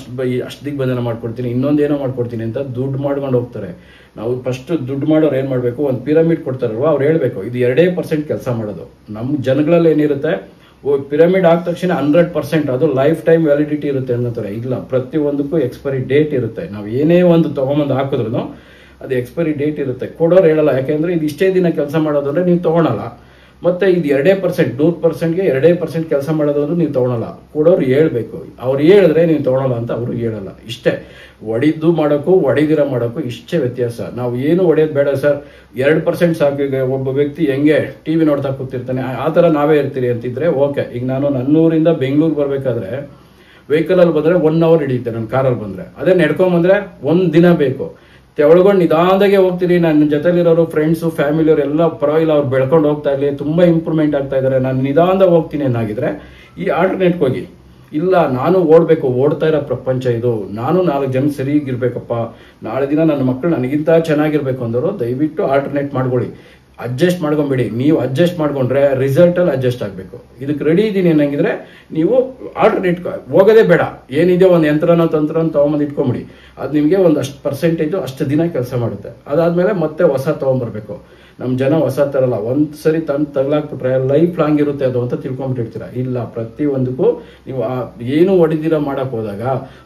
ಅಷ್ಟು ದಿಗ್ಬಂಧನ ಮಾಡ್ಕೊಡ್ತೀನಿ, ಇನ್ನೊಂದೇನೋ ಮಾಡ್ಕೊಡ್ತೀನಿ ಅಂತ ದುಡ್ಡು ಮಾಡ್ಕೊಂಡು ಹೋಗ್ತಾರೆ. ನಾವು ಫಸ್ಟ್ ದುಡ್ಡು ಮಾಡೋರು ಏನ್ ಮಾಡ್ಬೇಕು, ಒಂದು ಪಿರಮಿಡ್ ಕೊಡ್ತಾರಲ್ವ, ಅವ್ರು ಹೇಳ್ಬೇಕು ಇದು 2% ಕೆಲಸ ಮಾಡೋದು. ನಮ್ಮ ಜನಗಳಲ್ಲಿ ಏನಿರುತ್ತೆ, ಪಿರಮಿಡ್ ಆದ ತಕ್ಷಣ 100% ಅದು ಲೈಫ್ ಟೈಮ್ ವ್ಯಾಲಿಡಿಟಿ ಇರುತ್ತೆ ಅನ್ನೋತಾರೆ. ಇಲ್ಲ, ಪ್ರತಿಯೊಂದಕ್ಕೂ ಎಕ್ಸ್ಪೈರಿ ಡೇಟ್ ಇರುತ್ತೆ. ನಾವು ಏನೇ ಒಂದು ತಗೊಂಬಂದು ಹಾಕಿದ್ರು ಅದು ಎಕ್ಸ್ಪೈರಿ ಡೇಟ್ ಇರುತ್ತೆ. ಕೊಡೋರು ಹೇಳಲ್ಲ, ಯಾಕೆಂದ್ರೆ ಇದು ಇಷ್ಟೇ ದಿನ ಕೆಲಸ ಮಾಡೋದು ಅಂದ್ರೆ ನೀವು ತಗೊಳಲ್ಲ. ಮತ್ತೆ ಇದು 2%, 100%ಗೆ 2% ಕೆಲಸ ಮಾಡೋದಾದ್ರು ನೀವು ತಗೊಳಲ್ಲ. ಕೊಡೋರು ಹೇಳ್ಬೇಕು. ಅವ್ರು ಹೇಳಿದ್ರೆ ನೀವು ತಗೊಳಲ್ಲ ಅಂತ ಅವರು ಹೇಳಲ್ಲ. ಇಷ್ಟೇ. ಹೊಡಿದ್ದು ಮಾಡೋಕ್ಕೂ ಹೊಡಿದಿರ ಮಾಡೋಕ್ಕೂ ಇಷ್ಟೇ ವ್ಯತ್ಯಾಸ. ನಾವು ಏನು ಹೊಡೆಯೋದು ಬೇಡ ಸರ್, 2% ಸಾಕು. ಈಗ ಒಬ್ಬ ವ್ಯಕ್ತಿ ಹೆಂಗೆ ಟಿವಿ ನೋಡ್ತಾ ಕೂತಿರ್ತಾನೆ, ಆ ಥರ ನಾವೇ ಇರ್ತೀರಿ ಅಂತಿದ್ರೆ ಓಕೆ. ಈಗ ನಾನು ನನ್ನೂರಿಂದ ಬೆಂಗಳೂರು ಬರ್ಬೇಕಾದ್ರೆ ವೆಹಿಕಲ್ ಅಲ್ಲಿ ಬಂದ್ರೆ 1 hour ಹಿಡಿಯುತ್ತೆ, ನನ್ನ ಕಾರಲ್ಲಿ ಬಂದ್ರೆ. ಅದೇ ನಡ್ಕೊಂಡ್ ಬಂದ್ರೆ 1 ದಿನ ಬೇಕು. ತೆವಳ್ಕೊಂಡು ನಿಧಾನದಾಗೆ ಹೋಗ್ತೀರಿ. ನನ್ನ ಜೊತೆಲಿರೋರು ಫ್ರೆಂಡ್ಸು ಫ್ಯಾಮಿಲಿಯವರು ಎಲ್ಲ ಪರವಾಗಿಲ್ಲ, ಅವ್ರು ಬೆಳ್ಕೊಂಡು ಹೋಗ್ತಾ ಇರಲಿ, ತುಂಬಾ ಇಂಪ್ರೂವ್ಮೆಂಟ್ ಆಗ್ತಾ ಇದ್ದಾರೆ, ನಾನು ನಿಧಾನದಾಗ ಹೋಗ್ತೀನಿ ಏನಾಗಿದ್ರೆ ಈ ಆಲ್ಟರ್ನೇಟ್ಗೆ ಹೋಗಿ. ಇಲ್ಲ ನಾನು ಓಡಬೇಕು, ಓಡ್ತಾ ಇರೋ ಪ್ರಪಂಚ ಇದು, ನಾನು 4 ಜನ ಸರಿಗಿರ್ಬೇಕಪ್ಪ, ನಾಳೆ ದಿನ ನನ್ನ ಮಕ್ಕಳು ನನಗಿಂತ ಚೆನ್ನಾಗಿರ್ಬೇಕು ಅಂದವರು ದಯವಿಟ್ಟು ಆಲ್ಟರ್ನೇಟ್ ಮಾಡ್ಕೊಳ್ಳಿ. ಅಡ್ಜಸ್ಟ್ ಮಾಡ್ಕೊಂಬೇಡಿ. ನೀವು ಅಡ್ಜಸ್ಟ್ ಮಾಡ್ಕೊಂಡ್ರೆ ರಿಸಲ್ಟ್ ಅಲ್ಲಿ ಅಡ್ಜಸ್ಟ್ ಆಗಬೇಕು. ಇದಕ್ಕೆ ರೆಡಿ ಇದ್ದೀನಿ ಅನ್ನಂಗಿದ್ರೆ ನೀವು ಆಲ್ಟರ್ನೇಟ್ ಹೋಗೋದೇ ಬೇಡ. ಏನಿದೆ ಒಂದು ಯಂತ್ರನ ತಂತ್ರನ ತಗೊಂಬಂದು ಇಟ್ಕೊಂಬಿಡಿ. ಅದು ನಿಮಗೆ ಒಂದು ಅಷ್ಟು ಪರ್ಸೆಂಟೇಜು ಅಷ್ಟು ದಿನ ಕೆಲಸ ಮಾಡುತ್ತೆ. ಅದಾದ್ಮೇಲೆ ಮತ್ತೆ ಹೊಸ ತಗೊಂಡ್ಬರ್ಬೇಕು. ನಮ್ಮ ಜನ ಹೊಸ ತರಲ್ಲ, ಒಂದ್ಸರಿ ತಗ್ಲಾಕ್ಬಿಟ್ರೆ ಲೈಫ್ ಲಾಂಗ್ ಇರುತ್ತೆ ಅದು ಅಂತ ತಿಳ್ಕೊಂಡ್ಬಿಟ್ಟಿರ್ತೀರ. ಇಲ್ಲ, ಪ್ರತಿಯೊಂದಕ್ಕೂ ನೀವು ಏನು ಹೊಡಿದಿರ ಮಾಡಕ್ ಹೋದಾಗ,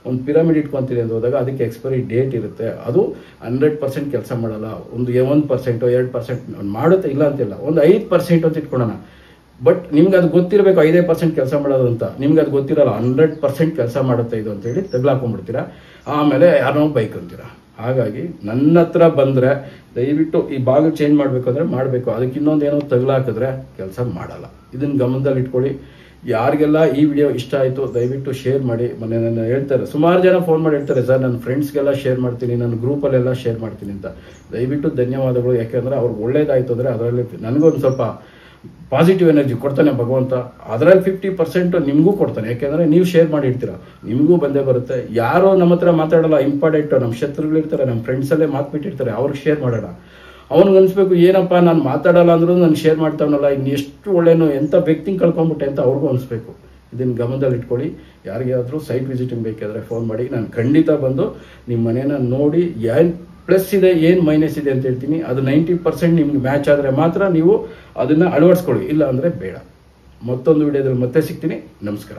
ಒಂದು ಪಿರಮಿಡ್ ಇಟ್ಕೊಂತೀರಿ ಅಂತ ಹೋದಾಗ ಅದಕ್ಕೆ ಎಕ್ಸ್ಪೈರಿ ಡೇಟ್ ಇರುತ್ತೆ. ಅದು 100% ಕೆಲಸ ಮಾಡಲ್ಲ. ಒಂದು 1% 2% ಮಾಡುತ್ತೆ, ಇಲ್ಲ ಅಂತಿಲ್ಲ. ಒಂದು 5% ಅಂತ ಇಟ್ಕೊಳ್ಳೋಣ. ಬಟ್ ನಿಮ್ಗೆ ಅದು ಗೊತ್ತಿರಬೇಕು 5% ಕೆಲಸ ಮಾಡೋದು ಅಂತ. ನಿಮ್ಗೆ ಅದು ಗೊತ್ತಿರಲ್ಲ 100% ಕೆಲಸ ಮಾಡುತ್ತೆ ಇದು ಅಂತ ಹೇಳಿ ತಗ್ಲಾಕೊಂಡ್ಬಿಡ್ತೀರಾ. ಆಮೇಲೆ ಯಾರನ್ನೋ ಬೈಕ್ ಅಂತೀರ. ಹಾಗಾಗಿ ನನ್ನ ಹತ್ರ ಬಂದರೆ ದಯವಿಟ್ಟು ಈ ಬಾಗಿಲು ಚೇಂಜ್ ಮಾಡಬೇಕು ಅಂದರೆ ಮಾಡಬೇಕು. ಅದಕ್ಕೆ ಇನ್ನೊಂದೇನೋ ತಗ್ಲಾಕಿದ್ರೆ ಕೆಲಸ ಮಾಡಲ್ಲ. ಇದನ್ನ ಗಮನದಲ್ಲಿ ಇಟ್ಕೊಳ್ಳಿ. ಯಾರಿಗೆಲ್ಲ ಈ ವಿಡಿಯೋ ಇಷ್ಟ ಆಯಿತು ದಯವಿಟ್ಟು ಶೇರ್ ಮಾಡಿ. ಮೊನ್ನೆ ನನ್ನ ಹೇಳ್ತಾರೆ, ಸುಮಾರು ಜನ ಫೋನ್ ಮಾಡಿ ಹೇಳ್ತಾರೆ, ಸರ್ ನನ್ನ ಫ್ರೆಂಡ್ಸ್ಗೆಲ್ಲ ಶೇರ್ ಮಾಡ್ತೀನಿ, ನನ್ನ ಗ್ರೂಪಲ್ಲೆಲ್ಲ ಶೇರ್ ಮಾಡ್ತೀನಿ ಅಂತ. ದಯವಿಟ್ಟು ಧನ್ಯವಾದಗಳು. ಯಾಕೆಂದರೆ ಅವ್ರಿಗೆ ಒಳ್ಳೇದಾಯಿತು ಅಂದರೆ ಅದರಲ್ಲಿ ನನಗೊಂದು ಸ್ವಲ್ಪ ಪಾಸಿಟಿವ್ ಎನರ್ಜಿ ಕೊಡ್ತಾನೆ ಭಗವಂತ. ಅದರಲ್ಲಿ 50% ನಿಮಗೂ ಕೊಡ್ತಾನೆ. ಯಾಕೆಂದರೆ ನೀವು ಶೇರ್ ಮಾಡಿರ್ತೀರ, ನಿಮಗೂ ಬಂದೇ ಬರುತ್ತೆ. ಯಾರೋ ನಮ್ಮ ಹತ್ರ ಮಾತಾಡಲ್ಲ, ಇಂಪಾರ್ಟೆಂಟ್ ನಮ್ಮ ಶತ್ರುಗಳಿರ್ತಾರೆ, ನಮ್ಮ ಫ್ರೆಂಡ್ಸಲ್ಲೇ ಮಾತ್ಬಿಟ್ಟಿರ್ತಾರೆ, ಅವ್ರಿಗೆ ಶೇರ್ ಮಾಡೋಣ. ಅವ್ನಿಗೆ ಅನಿಸ್ಬೇಕು, ಏನಪ್ಪ ನಾನು ಮಾತಾಡಲ್ಲ ಅಂದ್ರೂ ನಾನು ಶೇರ್ ಮಾಡ್ತಾವನಲ್ಲ, ಇನ್ನು ಎಷ್ಟು ಒಳ್ಳೆನೋ, ಎಂಥ ವ್ಯಕ್ತಿಂಗ್ ಕಳ್ಕೊಂಬಿಟ್ಟೆ ಅಂತ ಅವ್ರಿಗೂ ಅನಿಸ್ಬೇಕು. ಇದನ್ನು ಗಮನದಲ್ಲಿ ಇಟ್ಕೊಳ್ಳಿ. ಯಾರಿಗಾದರೂ ಸೈಟ್ ವಿಸಿಟಿಂಗ್ ಬೇಕಾದರೆ ಫೋನ್ ಮಾಡಿ, ನಾನು ಖಂಡಿತ ಬಂದು ನಿಮ್ಮ ಮನೇನ ನೋಡಿ ಏನು ಪ್ಲಸ್ ಇದೆ ಏನು ಮೈನಸ್ ಇದೆ ಅಂತ ಹೇಳ್ತೀನಿ. ಅದು 90% ನಿಮ್ಗೆ ಮ್ಯಾಚ್ ಆದರೆ ಮಾತ್ರ ನೀವು ಅದನ್ನು ಅಳವಡಿಸ್ಕೊಳ್ಳಿ, ಇಲ್ಲ ಅಂದರೆ ಬೇಡ. ಮತ್ತೊಂದು ವಿಡಿಯೋದಲ್ಲಿ ಮತ್ತೆ ಸಿಗ್ತೀನಿ. ನಮಸ್ಕಾರ.